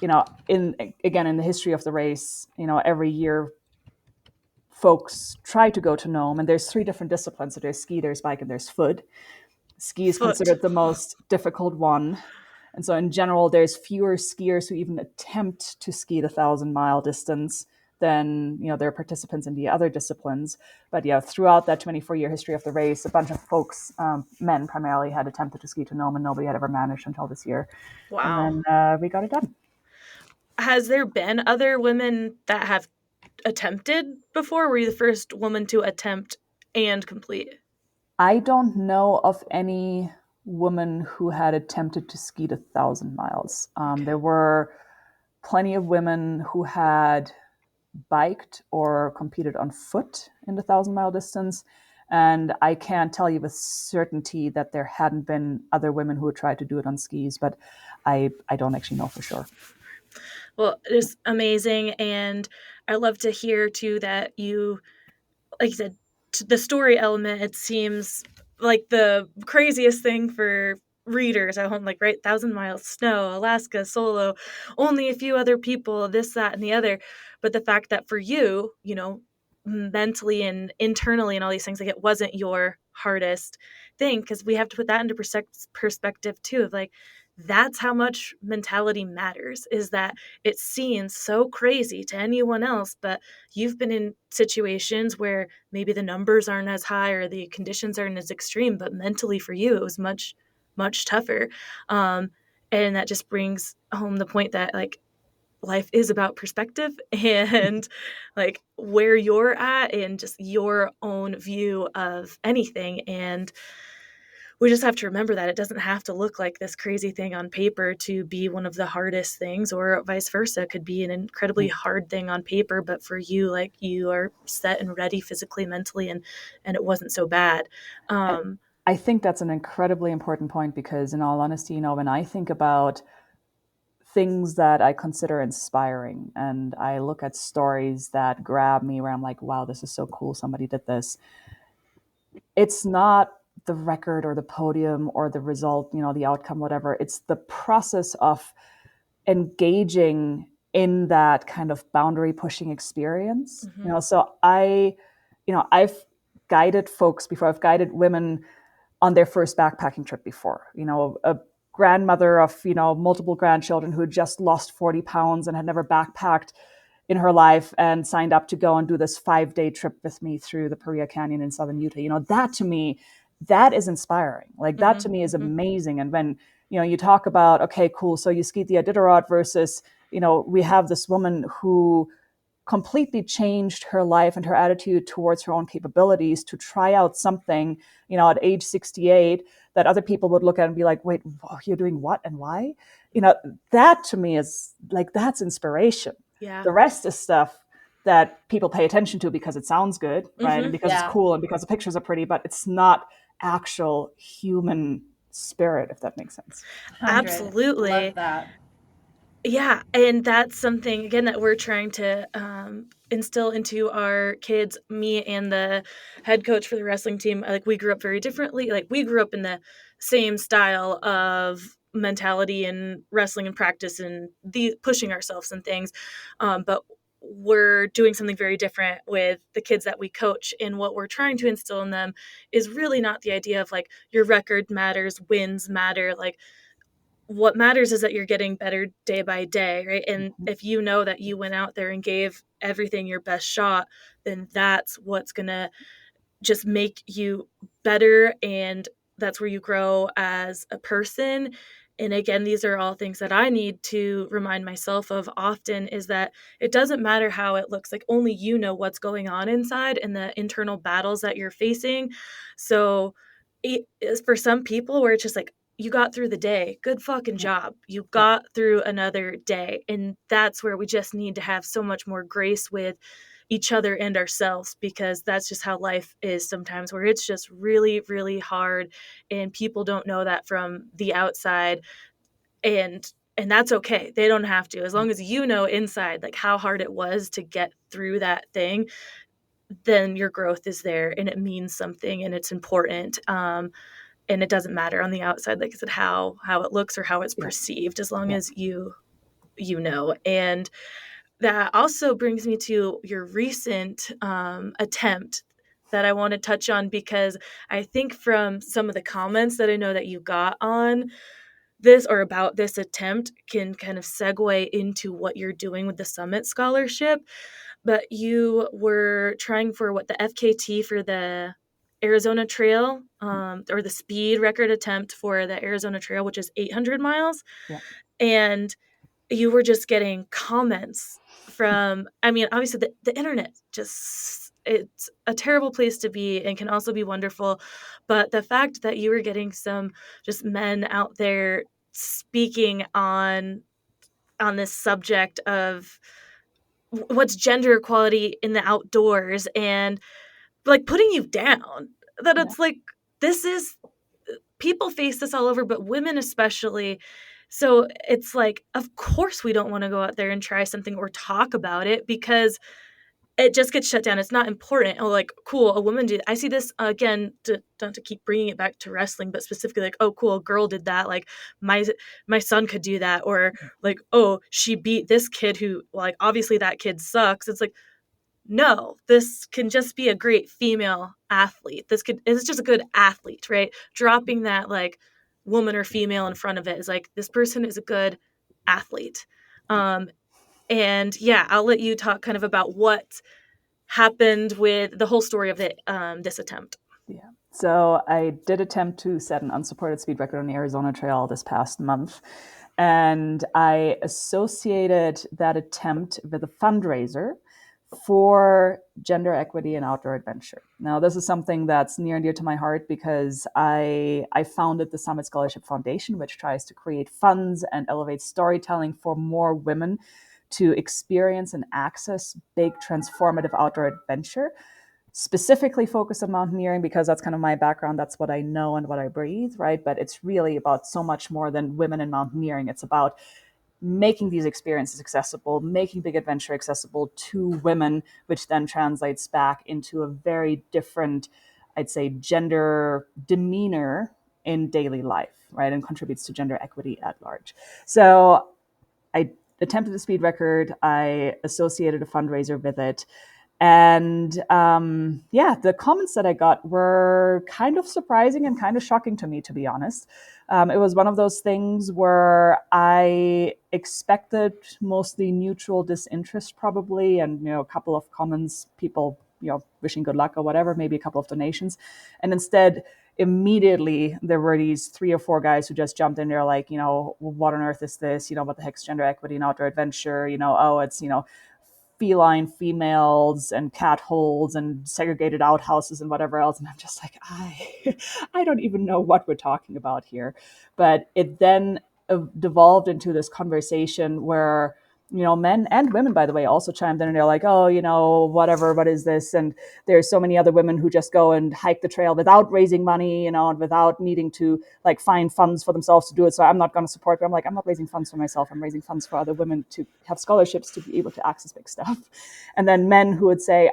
S2: in the history of the race, every year folks try to go to Nome, and there's 3 different disciplines. So there's ski, there's bike, and there's foot. Ski is
S1: Foot.
S2: considered the most difficult one. And so in general, there's fewer skiers who even attempt to ski the 1,000-mile distance than, there are participants in the other disciplines. But yeah, throughout that 24-year history of the race, a bunch of folks, men primarily, had attempted to ski to Nome, and nobody had ever managed until this year.
S1: Wow.
S2: And then we got it done.
S1: Has there been other women that have attempted before? Were you the first woman to attempt and complete?
S2: I don't know of any woman who had attempted to ski the 1,000 miles. There were plenty of women who had biked or competed on foot in the 1,000-mile distance. And I can't tell you with certainty that there hadn't been other women who had tried to do it on skis, but I don't actually know for sure.
S1: Well, it's amazing. And I love to hear too that you, like you said, the story element, it seems like the craziest thing for readers at home, like, right, 1,000 miles, snow, Alaska, solo, only a few other people, this, that, and the other. But the fact that for you, mentally and internally and all these things, like, it wasn't your hardest thing, because we have to put that into perspective too, of like, that's how much mentality matters, is that it seems so crazy to anyone else, but you've been in situations where maybe the numbers aren't as high or the conditions aren't as extreme, but mentally for you, it was much, much tougher. And that just brings home the point that, like, life is about perspective and like where you're at and just your own view of anything. And we just have to remember that it doesn't have to look like this crazy thing on paper to be one of the hardest things, or vice versa. It could be an incredibly hard thing on paper, but for you, like, you are set and ready physically, mentally, and it wasn't so bad.
S2: I think that's an incredibly important point, because in all honesty, when I think about things that I consider inspiring and I look at stories that grab me where I'm like, wow, this is so cool, somebody did this, it's not the record or the podium or the result, the outcome, whatever. It's the process of engaging in that kind of boundary pushing experience.
S1: Mm-hmm.
S2: So I've guided folks before. I've guided women on their first backpacking trip before. A grandmother of multiple grandchildren who had just lost 40 pounds and had never backpacked in her life and signed up to go and do this 5-day trip with me through the Paria Canyon in southern Utah. That to me, that is inspiring. Like, that to me is amazing. And when you talk about, okay, cool, so you skied the Iditarod versus we have this woman who completely changed her life and her attitude towards her own capabilities to try out something, at age 68, that other people would look at and be like, wait, you're doing what and why? That to me is like, that's inspiration.
S1: Yeah.
S2: The rest is stuff that people pay attention to because it sounds good, right? And because it's cool and because the pictures are pretty, but it's not actual human spirit, if that makes sense.
S3: 100.
S1: Absolutely.
S3: Love that.
S1: Yeah, and that's something, again, that we're trying to instill into our kids. Me and the head coach for the wrestling team, like, we grew up very differently. Like, we grew up in the same style of mentality and wrestling and practice and the pushing ourselves and things, but we're doing something very different with the kids that we coach. And what we're trying to instill in them is really not the idea of like, your record matters, wins matter. Like, what matters is that you're getting better day by day, right? And if you know that you went out there and gave everything your best shot, then that's what's going to just make you better. And that's where you grow as a person. And again, these are all things that I need to remind myself of often, is that it doesn't matter how it looks. Like, only you know what's going on inside and the internal battles that you're facing. So it is for some people where it's just like, you got through the day. Good fucking job. You got through another day. And that's where we just need to have so much more grace with each other and ourselves, because that's just how life is sometimes, where it's just really, really hard and people don't know that from the outside. And that's okay. They don't have to. As long as you know inside like how hard it was to get through that thing, then your growth is there and it means something and it's important. And it doesn't matter on the outside, like I said, how it looks or how it's perceived, as long as you know. And that also brings me to your recent attempt that I want to touch on, because I think from some of the comments that I know that you got on this or about this attempt can kind of segue into what you're doing with the Summit Scholarship. But you were trying for what, the FKT for the Arizona Trail, or the speed record attempt for the Arizona Trail, which is 800 miles.
S2: Yeah.
S1: And you were just getting comments from, I mean, obviously the internet just, it's a terrible place to be and can also be wonderful. But the fact that you were getting some just men out there speaking on this subject of what's gender equality in the outdoors, and like putting you down, that it's like, this is, people face this all over, but women especially. So it's like, of course we don't want to go out there and try something or talk about it, because it just gets shut down. It's not important. Oh, like, cool, a woman did. I see this again, not to keep bringing it back to wrestling, but specifically like, oh, cool, a girl did that. Like my son could do that, or like, oh, she beat this kid who, like, obviously that kid sucks. It's like, no, this can just be a great female athlete. It's just a good athlete, right? Dropping that like woman or female in front of it is like, this person is a good athlete. And yeah, I'll let you talk kind of about what happened with the whole story of this attempt.
S2: Yeah. So I did attempt to set an unsupported speed record on the Arizona Trail this past month. And I associated that attempt with a fundraiser for gender equity and outdoor adventure. Now, this is something that's near and dear to my heart, because I founded the Summit Scholarship Foundation, which tries to create funds and elevate storytelling for more women to experience and access big transformative outdoor adventure, specifically focused on mountaineering, because that's kind of my background. That's what I know and what I breathe, right? But it's really about so much more than women in mountaineering. It's about making these experiences accessible, making big adventure accessible to women, which then translates back into a very different, I'd say, gender demeanor in daily life, right? And contributes to gender equity at large. So I attempted a speed record. I associated a fundraiser with it. And the comments that I got were kind of surprising and kind of shocking to me, to be honest. It was one of those things where I expected mostly neutral disinterest, probably, and a couple of comments, people wishing good luck or whatever, maybe a couple of donations, and instead, immediately there were these 3 or 4 guys who just jumped in there like, what on earth is this? What the heck's gender equity and outdoor adventure? Oh, it's feline females and cat holes and segregated outhouses and whatever else. And I'm just like, I don't even know what we're talking about here. But it then devolved into this conversation where, men and women, by the way, also chimed in, and they're like, oh, whatever, what is this? And there's so many other women who just go and hike the trail without raising money, and without needing to like find funds for themselves to do it. So I'm not going to support them. I'm like, I'm not raising funds for myself. I'm raising funds for other women to have scholarships to be able to access big stuff. And then men who would say,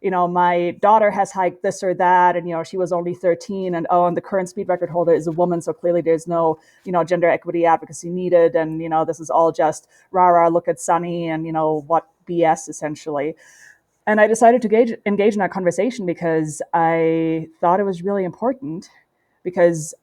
S2: my daughter has hiked this or that, and she was only 13, and the current speed record holder is a woman, so clearly there's no gender equity advocacy needed, and this is all just rah, look at Sunny, and what BS, essentially. And I decided to engage in that conversation because I thought it was really important, because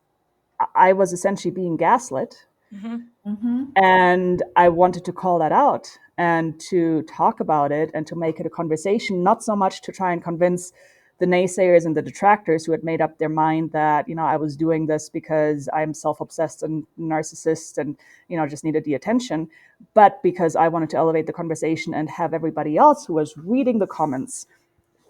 S2: I was essentially being gaslit.
S1: Mm-hmm.
S3: Mm-hmm.
S2: And I wanted to call that out and to talk about it and to make it a conversation, not so much to try and convince the naysayers and the detractors who had made up their mind that, I was doing this because I'm self-obsessed and narcissist and, just needed the attention, but because I wanted to elevate the conversation and have everybody else who was reading the comments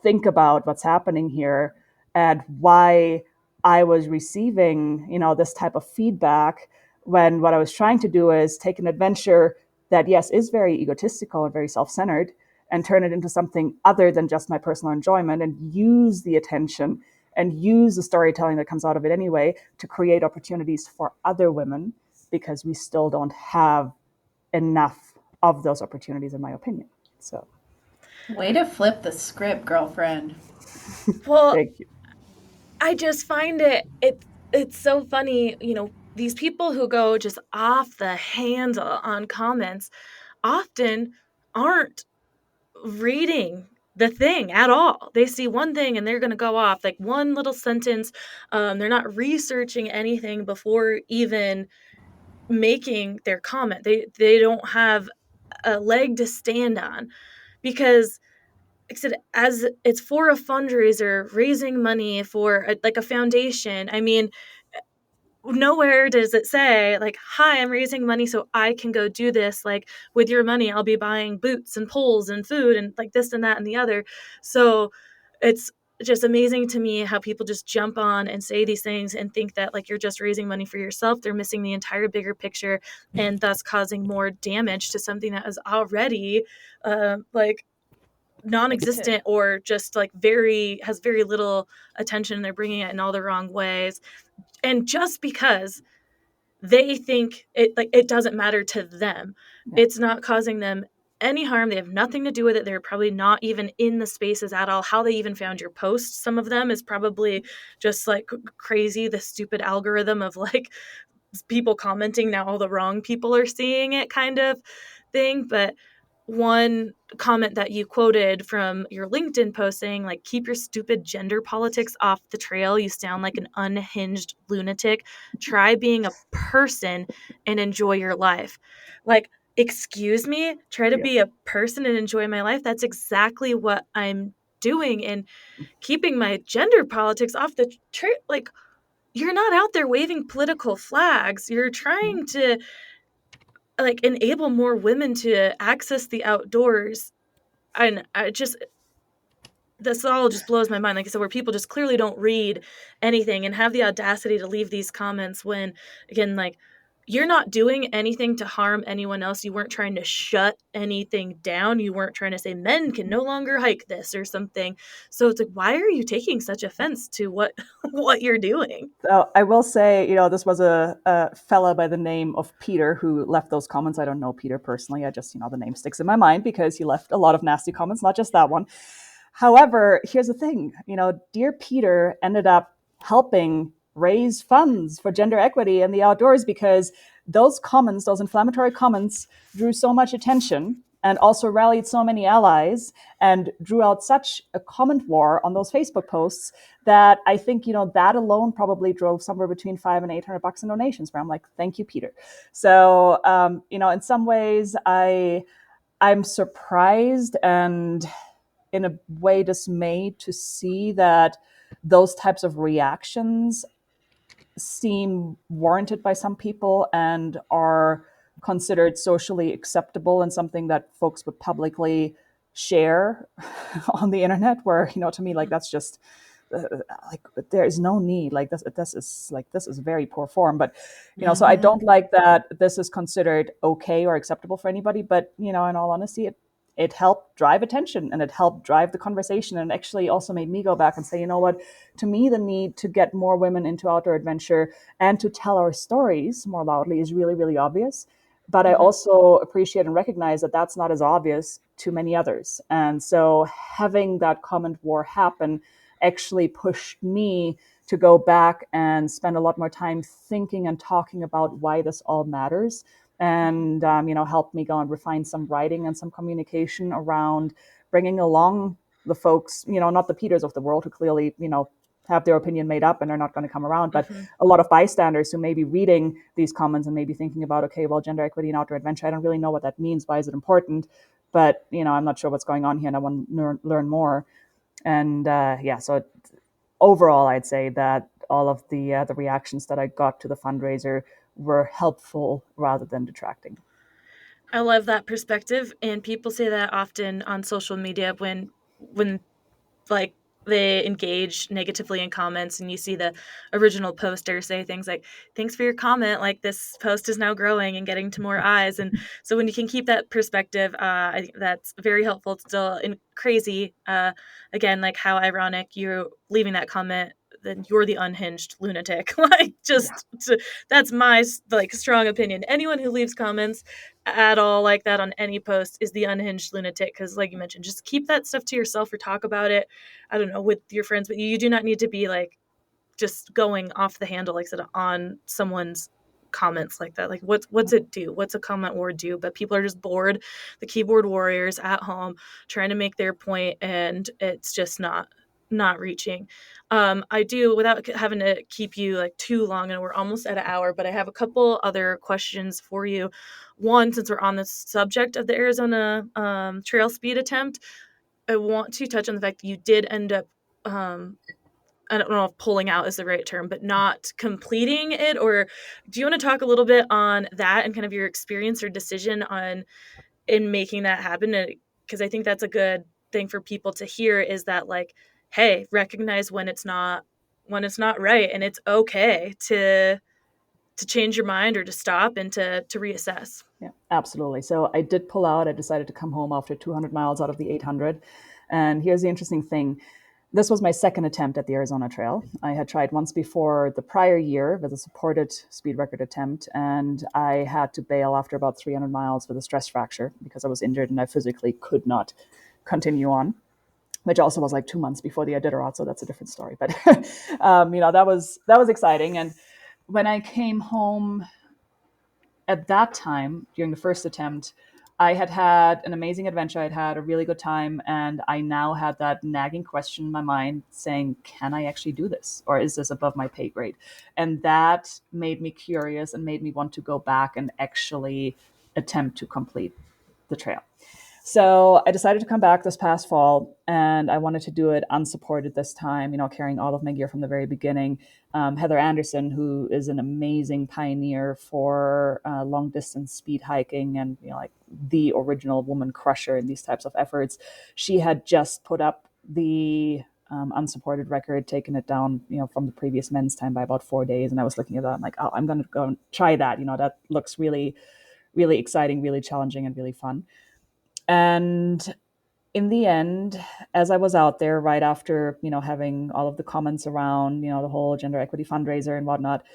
S2: think about what's happening here and why I was receiving, this type of feedback, when what I was trying to do is take an adventure that, yes, is very egotistical and very self-centered, and turn it into something other than just my personal enjoyment, and use the attention and use the storytelling that comes out of it anyway to create opportunities for other women, because we still don't have enough of those opportunities, in my opinion. So
S3: Way to flip the script, girlfriend.
S1: Well,
S2: thank you.
S1: I just find it's so funny, these people who go just off the handle on comments often aren't reading the thing at all. They see one thing and they're going to go off like one little sentence. They're not researching anything before even making their comment. They don't have a leg to stand on because, like I said, as it's for a fundraiser, raising money for like a foundation. I mean, nowhere does it say like, hi, I'm raising money so I can go do this. Like, with your money I'll be buying boots and poles and food and like this and that and the other. So it's just amazing to me how people just jump on and say these things and think that like you're just raising money for yourself. They're missing the entire bigger picture and thus causing more damage to something that is already like non-existent or just like has very little attention. They're bringing it in all the wrong ways, and just because they think it doesn't matter to them, it's not causing them any harm. They have nothing to do with it. They're probably not even in the spaces at all. How they even found your post, some of them, is probably just like crazy, the stupid algorithm of like people commenting, now all the wrong people are seeing it kind of thing. But one comment that you quoted from your LinkedIn post saying like, keep your stupid gender politics off the trail, you sound like an unhinged lunatic, try being a person and enjoy your life. Like, excuse me, try to be a person and enjoy my life. That's exactly what I'm doing, and keeping my gender politics off the trail. Like, you're not out there waving political flags. You're trying to like enable more women to access the outdoors. And I just, this all just blows my mind. Like I said, where people just clearly don't read anything and have the audacity to leave these comments when, again, like, you're not doing anything to harm anyone else. You weren't trying to shut anything down. You weren't trying to say men can no longer hike this or something. So it's like, why are you taking such offense to what what you're doing?
S2: So I will say, this was a fella by the name of Peter who left those comments. I don't know Peter personally. I just, the name sticks in my mind because he left a lot of nasty comments, not just that one. However, here's the thing, dear Peter ended up helping raise funds for gender equity in the outdoors because those comments, those inflammatory comments, drew so much attention and also rallied so many allies and drew out such a comment war on those Facebook posts that I think, that alone probably drove somewhere between $500 and $800 in donations, where I'm like, thank you, Peter. So, in some ways I'm surprised and in a way dismayed to see that those types of reactions seem warranted by some people and are considered socially acceptable and something that folks would publicly share on the internet, where, to me, like, that's just like, there is no need. Like, this is very poor form. But so I don't like that this is considered okay or acceptable for anybody. But in all honesty, it helped drive attention and it helped drive the conversation, and actually also made me go back and say, what, to me, the need to get more women into outdoor adventure and to tell our stories more loudly is really, really obvious. But I also appreciate and recognize that that's not as obvious to many others. And so having that comment war happen actually pushed me to go back and spend a lot more time thinking and talking about why this all matters, and helped me go and refine some writing and some communication around bringing along the folks, not the Peters of the world who clearly, have their opinion made up and are not going to come around, but a lot of bystanders who may be reading these comments and maybe thinking about, okay, well, gender equity and outdoor adventure, I don't really know what that means. Why is it important? But, I'm not sure what's going on here and I want to learn more. And so overall, I'd say that all of the reactions that I got to the fundraiser were helpful rather than detracting.
S1: I love that perspective, and people say that often on social media when like they engage negatively in comments, and you see the original poster say things like, thanks for your comment, like this post is now growing and getting to more eyes. And so when you can keep that perspective, I think that's very helpful. It's still crazy, again, like how ironic you're leaving that comment, then you're the unhinged lunatic. Like, that's my like strong opinion. Anyone who leaves comments at all like that on any post is the unhinged lunatic, because like you mentioned, just keep that stuff to yourself or talk about it, I don't know, with your friends, but you do not need to be like just going off the handle, like I said, on someone's comments like that. Like, what's it do? What's a comment word do? But people are just bored, the keyboard warriors at home trying to make their point, and it's just not reaching. I do, without having to keep you like too long, and we're almost at an hour, but I have a couple other questions for you. One, since we're on the subject of the Arizona trail speed attempt, I want to touch on the fact that you did end up, I don't know if pulling out is the right term, but not completing it. Or do you want to talk a little bit on that and kind of your experience or decision on in making that happen? Because I think that's a good thing for people to hear, is that like, hey, recognize when it's not right, and it's okay to change your mind or to stop and to reassess.
S2: Yeah, absolutely. So I did pull out. I decided to come home after 200 miles out of the 800. And here's the interesting thing. This was my second attempt at the Arizona Trail. I had tried once before the prior year with a supported speed record attempt, and I had to bail after about 300 miles with a stress fracture because I was injured and I physically could not continue on, which also was like 2 months before the Iditarod, so that's a different story. But that was exciting. And when I came home at that time, during the first attempt, I had had an amazing adventure. I'd had a really good time. And I now had that nagging question in my mind saying, can I actually do this? Or is this above my pay grade? And that made me curious and made me want to go back and actually attempt to complete the trail. So I decided to come back this past fall, and I wanted to do it unsupported this time, carrying all of my gear from the very beginning. Heather Anderson, who is an amazing pioneer for long distance speed hiking and, like the original woman crusher in these types of efforts, she had just put up the unsupported record, taken it down, from the previous men's time by about 4 days. And I was looking at that. I'm like, oh, I'm going to go and try that. That looks really, really exciting, really challenging, and really fun. And in the end, as I was out there right after, having all of the comments around, the whole gender equity fundraiser and whatnot,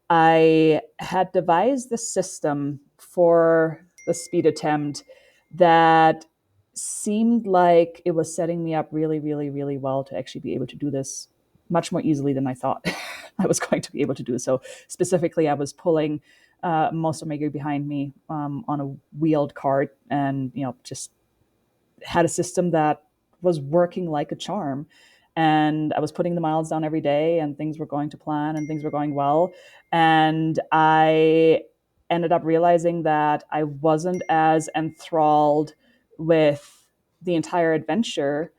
S2: I had devised the system for the speed attempt that seemed like it was setting me up really, really, really well to actually be able to do this much more easily than I thought I was going to be able to do. So specifically, I was pulling most of my gear behind me on a wheeled cart, and just had a system that was working like a charm. And I was putting the miles down every day, and things were going to plan and things were going well. And I ended up realizing that I wasn't as enthralled with the entire adventure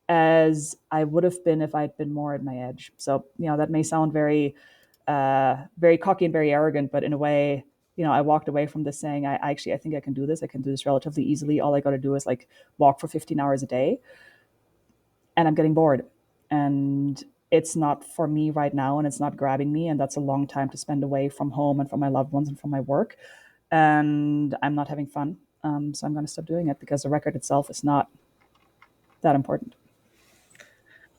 S2: as I would have been if I'd been more at my edge. So, that may sound very, very cocky and very arrogant, but in a way, I walked away from this saying, I think I can do this. I can do this relatively easily. All I got to do is like walk for 15 hours a day, and I'm getting bored, and it's not for me right now, and it's not grabbing me. And that's a long time to spend away from home and from my loved ones and from my work. And I'm not having fun. So I'm going to stop doing it because the record itself is not that important.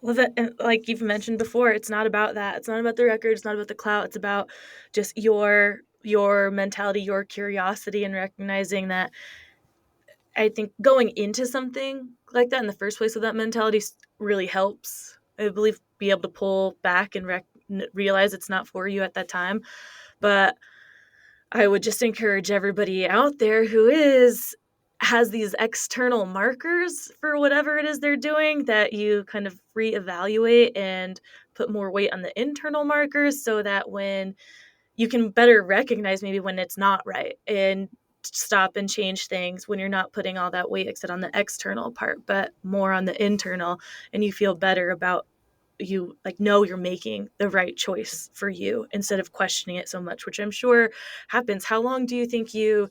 S1: Well, that, like you've mentioned before, it's not about that. It's not about the record. It's not about the clout. It's about just your mentality, your curiosity, and recognizing that. I think going into something like that in the first place with that mentality really helps. I believe be able to pull back and realize it's not for you at that time. But I would just encourage everybody out there who has these external markers for whatever it is they're doing, that you kind of reevaluate and put more weight on the internal markers, so that when you can better recognize maybe when it's not right, and stop and change things when you're not putting all that weight on the external part, but more on the internal, and you feel better about, you like know you're making the right choice for you instead of questioning it so much, which I'm sure happens. How long do you think you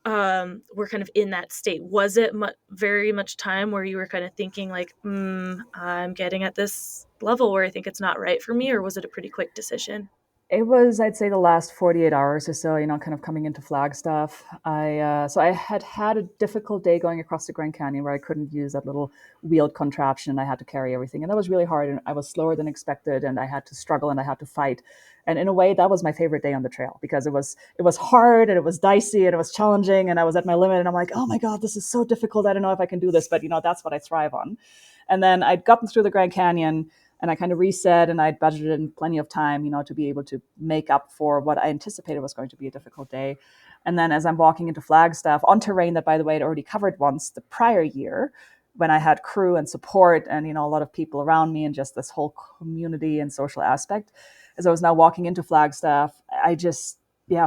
S1: were kind of in that state? Was it very much time where you were kind of thinking like, I'm getting at this level where I think it's not right for me, or was it a pretty quick decision?
S2: It was, I'd say, the last 48 hours or so, kind of coming into Flagstaff. So I had a difficult day going across the Grand Canyon where I couldn't use that little wheeled contraption and I had to carry everything. And that was really hard. And I was slower than expected and I had to struggle and I had to fight. And in a way, that was my favorite day on the trail because it was hard and it was dicey and it was challenging and I was at my limit and I'm like, oh my God, this is so difficult. I don't know if I can do this, but that's what I thrive on. And then I'd gotten through the Grand Canyon and I kind of reset and I'd budgeted in plenty of time, to be able to make up for what I anticipated was going to be a difficult day. And then as I'm walking into Flagstaff on terrain that, by the way, I'd already covered once the prior year when I had crew and support and, a lot of people around me and just this whole community and social aspect. As I was now walking into Flagstaff, I just,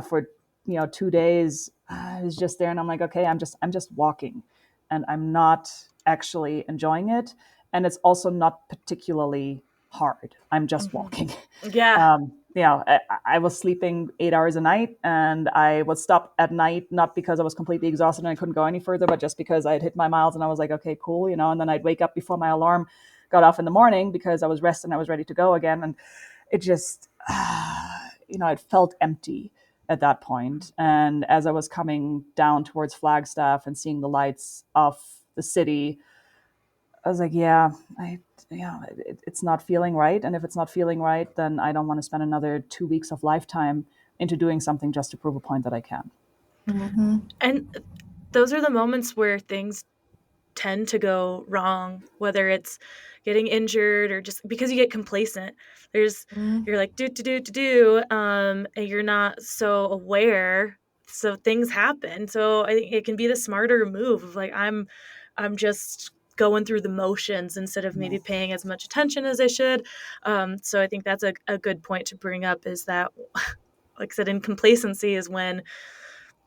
S2: for, 2 days, I was just there and I'm like, okay, I'm just walking and I'm not actually enjoying it. And it's also not particularly hard. I'm just walking.
S1: Yeah.
S2: I was sleeping 8 hours a night and I would stop at night, not because I was completely exhausted and I couldn't go any further, but just because I had hit my miles and I was like, okay, cool, and then I'd wake up before my alarm got off in the morning because I was rested and I was ready to go again. And it just, it felt empty at that point. And as I was coming down towards Flagstaff and seeing the lights of the city, I was like, it's not feeling right. And if it's not feeling right, then I don't want to spend another 2 weeks of lifetime into doing something just to prove a point that I can.
S3: Mm-hmm.
S1: And those are the moments where things tend to go wrong, whether it's getting injured or just because you get complacent. You're like, do, and you're not so aware. So things happen. So I think it can be the smarter move of like, I'm just going through the motions instead of maybe paying as much attention as I should. So I think that's a good point to bring up is that, like I said, in complacency is when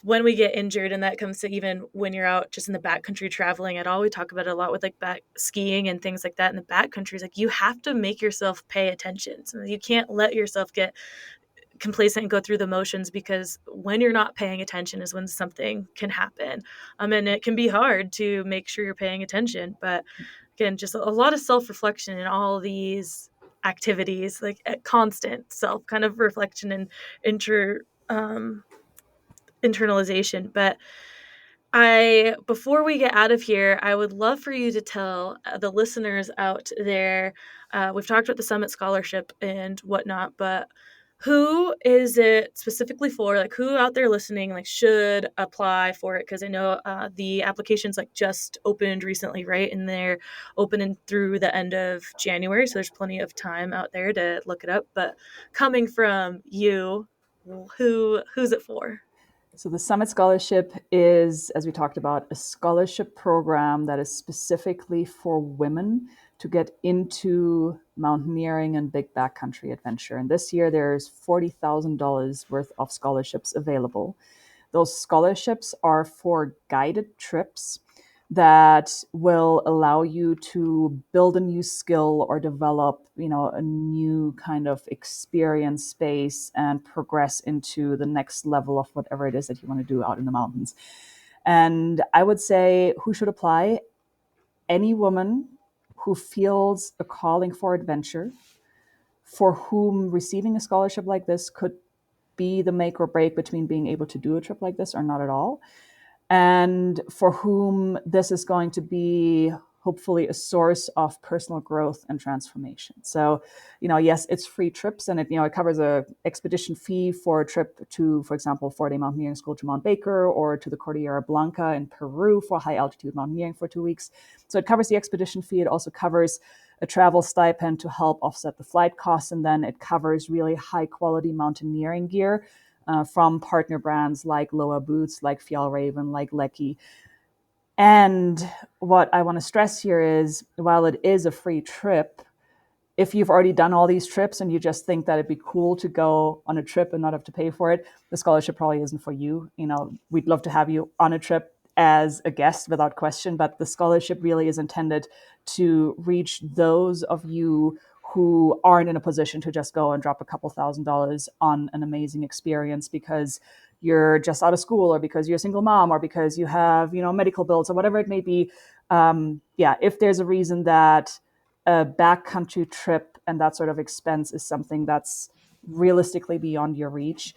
S1: we get injured, and that comes to even when you're out just in the backcountry traveling at all. We talk about it a lot with like back skiing and things like that in the backcountry. Like you have to make yourself pay attention. So you can't let yourself get complacent and go through the motions, because when you're not paying attention is when something can happen. And it can be hard to make sure you're paying attention. But again, just a lot of self-reflection in all these activities, like constant self kind of reflection and internalization. But before we get out of here, I would love for you to tell the listeners out there, we've talked about the Summit Scholarship and whatnot, but who is it specifically for? Like who out there listening like should apply for it? Because I know the applications like just opened recently, right? And they're opening through the end of January. So there's plenty of time out there to look it up. But coming from you, who's it for?
S2: So the Summit Scholarship is, as we talked about, a scholarship program that is specifically for women to get into mountaineering and big backcountry adventure. And this year there's $40,000 worth of scholarships available. Those scholarships are for guided trips that will allow you to build a new skill or develop, a new kind of experience space and progress into the next level of whatever it is that you want to do out in the mountains. And I would say who should apply? Any woman who feels a calling for adventure, for whom receiving a scholarship like this could be the make or break between being able to do a trip like this or not at all, and for whom this is going to be hopefully a source of personal growth and transformation. So, yes, it's free trips, and it covers a expedition fee for a trip to, for example, 4-day mountaineering school to Mount Baker, or to the Cordillera Blanca in Peru for high altitude mountaineering for 2 weeks. So it covers the expedition fee. It also covers a travel stipend to help offset the flight costs, and then it covers really high quality mountaineering gear from partner brands like Loa Boots, like Fjallraven, like Lecky. And what I want to stress here is, while it is a free trip, if you've already done all these trips and you just think that it'd be cool to go on a trip and not have to pay for it, the scholarship probably isn't for you. We'd love to have you on a trip as a guest without question, but the scholarship really is intended to reach those of you who aren't in a position to just go and drop a couple $1,000s on an amazing experience, because you're just out of school, or because you're a single mom, or because you have, medical bills, or whatever it may be. If there's a reason that a backcountry trip and that sort of expense is something that's realistically beyond your reach,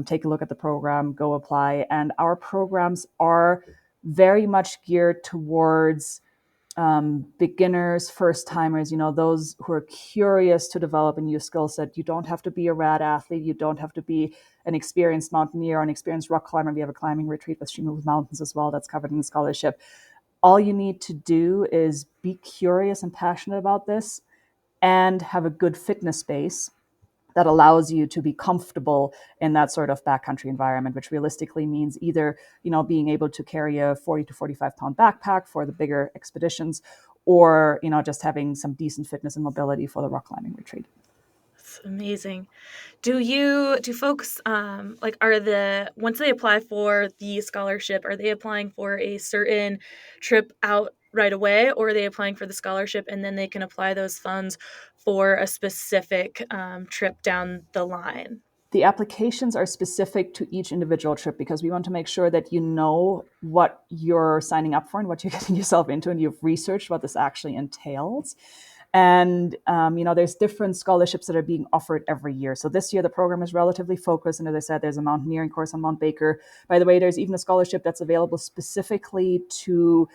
S2: take a look at the program, go apply. And our programs are very much geared towards beginners, first timers, those who are curious to develop a new skill set. You don't have to be a rad athlete. You don't have to be an experienced mountaineer or an experienced rock climber. We have a climbing retreat with She Moves Mountains as well that's covered in the scholarship. All you need to do is be curious and passionate about this and have a good fitness base that allows you to be comfortable in that sort of backcountry environment, which realistically means either, being able to carry a 40 to 45 pound backpack for the bigger expeditions, or, just having some decent fitness and mobility for the rock climbing retreat.
S1: That's amazing. Do folks once they apply for the scholarship, are they applying for a certain trip out right away, or are they applying for the scholarship and then they can apply those funds for a specific trip down the line?
S2: The applications are specific to each individual trip because we want to make sure that you know what you're signing up for and what you're getting yourself into, and you've researched what this actually entails. And, there's different scholarships that are being offered every year. So this year, the program is relatively focused. And as I said, there's a mountaineering course on Mount Baker. By the way, there's even a scholarship that's available specifically to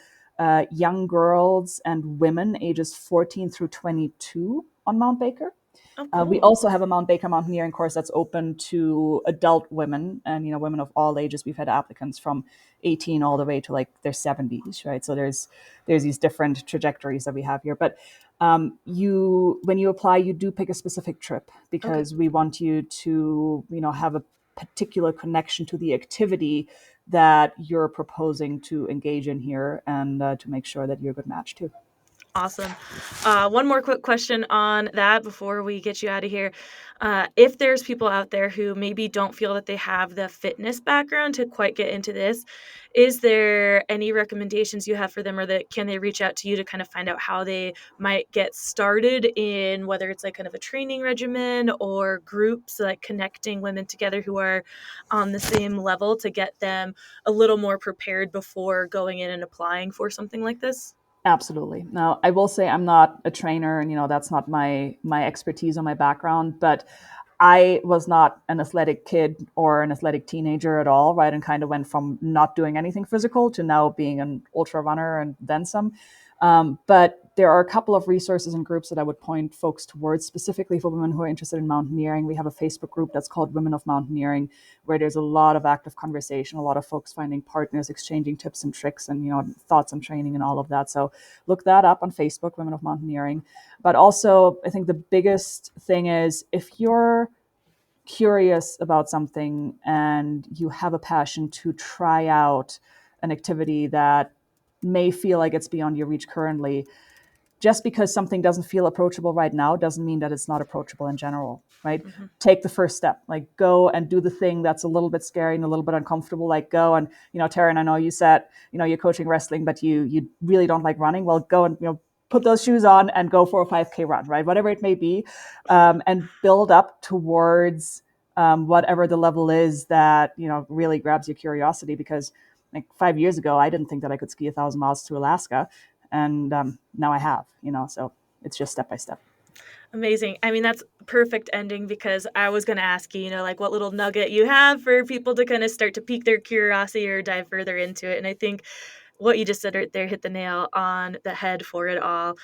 S2: young girls and women ages 14 through 22 on Mount Baker.
S1: Oh, cool.
S2: We also have a Mount Baker mountaineering course that's open to adult women and, women of all ages. We've had applicants from 18 all the way to like their 70s, right? So there's these different trajectories that we have here. But when you apply, you do pick a specific trip because we want you to, have a particular connection to the activity that you're proposing to engage in here, and to make sure that you're a good match too.
S1: Awesome. One more quick question on that before we get you out of here. If there's people out there who maybe don't feel that they have the fitness background to quite get into this, is there any recommendations you have for them, or that can they reach out to you to kind of find out how they might get started in, whether it's like kind of a training regimen or groups, like connecting women together who are on the same level to get them a little more prepared before going in and applying for something like this?
S2: Absolutely. Now, I will say I'm not a trainer, and that's not my expertise or my background, but I was not an athletic kid or an athletic teenager at all, right? And kind of went from not doing anything physical to now being an ultra runner and then some. But there are a couple of resources and groups that I would point folks towards, specifically for women who are interested in mountaineering. We have a Facebook group that's called Women of Mountaineering, where there's a lot of active conversation, a lot of folks finding partners, exchanging tips and tricks and, thoughts on training and all of that. So look that up on Facebook, Women of Mountaineering. But also, I think the biggest thing is, if you're curious about something and you have a passion to try out an activity that may feel like it's beyond your reach currently, just because something doesn't feel approachable right now doesn't mean that it's not approachable in general, right? Mm-hmm. Take the first step, like go and do the thing that's a little bit scary and a little bit uncomfortable, like go and, Taryn, I know you said, you're coaching wrestling, but you really don't like running. Well, go and, put those shoes on and go for a 5K run, right? Whatever it may be, and build up towards whatever the level is that, really grabs your curiosity. Because like 5 years ago, I didn't think that I could ski 1,000 miles to Alaska. And now I have, so it's just step by step.
S1: Amazing. I mean, that's perfect ending, because I was going to ask you, like what little nugget you have for people to kind of start to pique their curiosity or dive further into it. And I think what you just said right there hit the nail on the head for it all.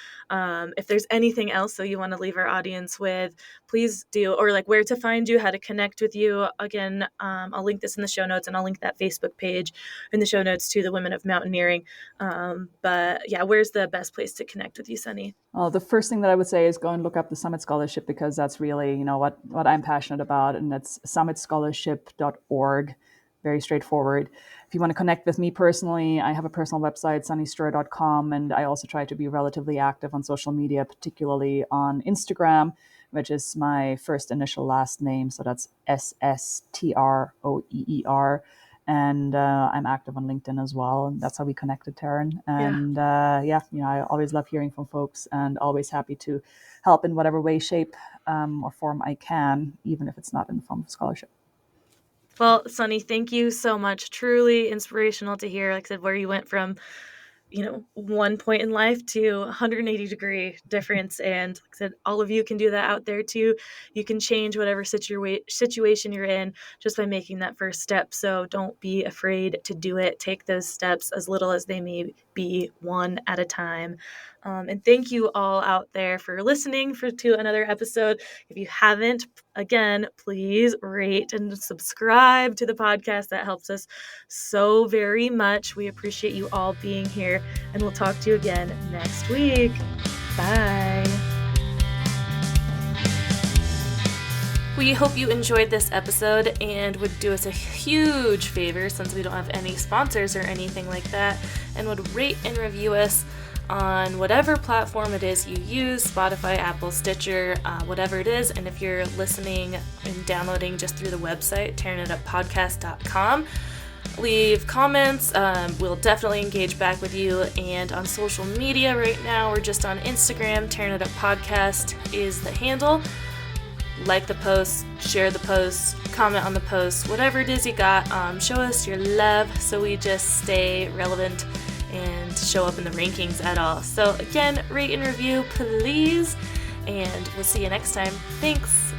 S1: If there's anything else that you want to leave our audience with, please do, or like where to find you, how to connect with you. Again, I'll link this in the show notes, and I'll link that Facebook page in the show notes to the Women of Mountaineering. But yeah, where's the best place to connect with you, Sunny?
S2: Well, the first thing that I would say is go and look up the Summit Scholarship, because that's really, what I'm passionate about. And that's summitscholarship.org. Very straightforward. If you want to connect with me personally, I have a personal website, sunnystroeer.com, and I also try to be relatively active on social media, particularly on Instagram, which is my first initial last name. So that's SSTROEER. And I'm active on LinkedIn as well. And that's how we connected, Taryn. And I always love hearing from folks, and always happy to help in whatever way, shape, or form I can, even if it's not in the form of scholarship.
S1: Well, Sunny, thank you so much. Truly inspirational to hear, like I said, where you went from, one point in life to 180-degree difference. And like I said, all of you can do that out there too. You can change whatever situation you're in just by making that first step. So don't be afraid to do it. Take those steps, as little as they may be, one at a time. And thank you all out there for listening to another episode. If you haven't, again, please rate and subscribe to the podcast. That helps us so very much. We appreciate you all being here, and we'll talk to you again next week. Bye. We hope you enjoyed this episode and would do us a huge favor, since we don't have any sponsors or anything like that, and would rate and review us on whatever platform it is you use, Spotify, Apple, Stitcher, whatever it is. And if you're listening and downloading just through the website, tearingituppodcast.com, leave comments. We'll definitely engage back with you. And on social media right now, we're just on Instagram. Tearing It Up Podcast is the handle. Like the post, share the post, comment on the post, whatever it is you got. Show us your love so we just stay relevant and show up in the rankings at all. So again, rate and review, please. And we'll see you next time. Thanks.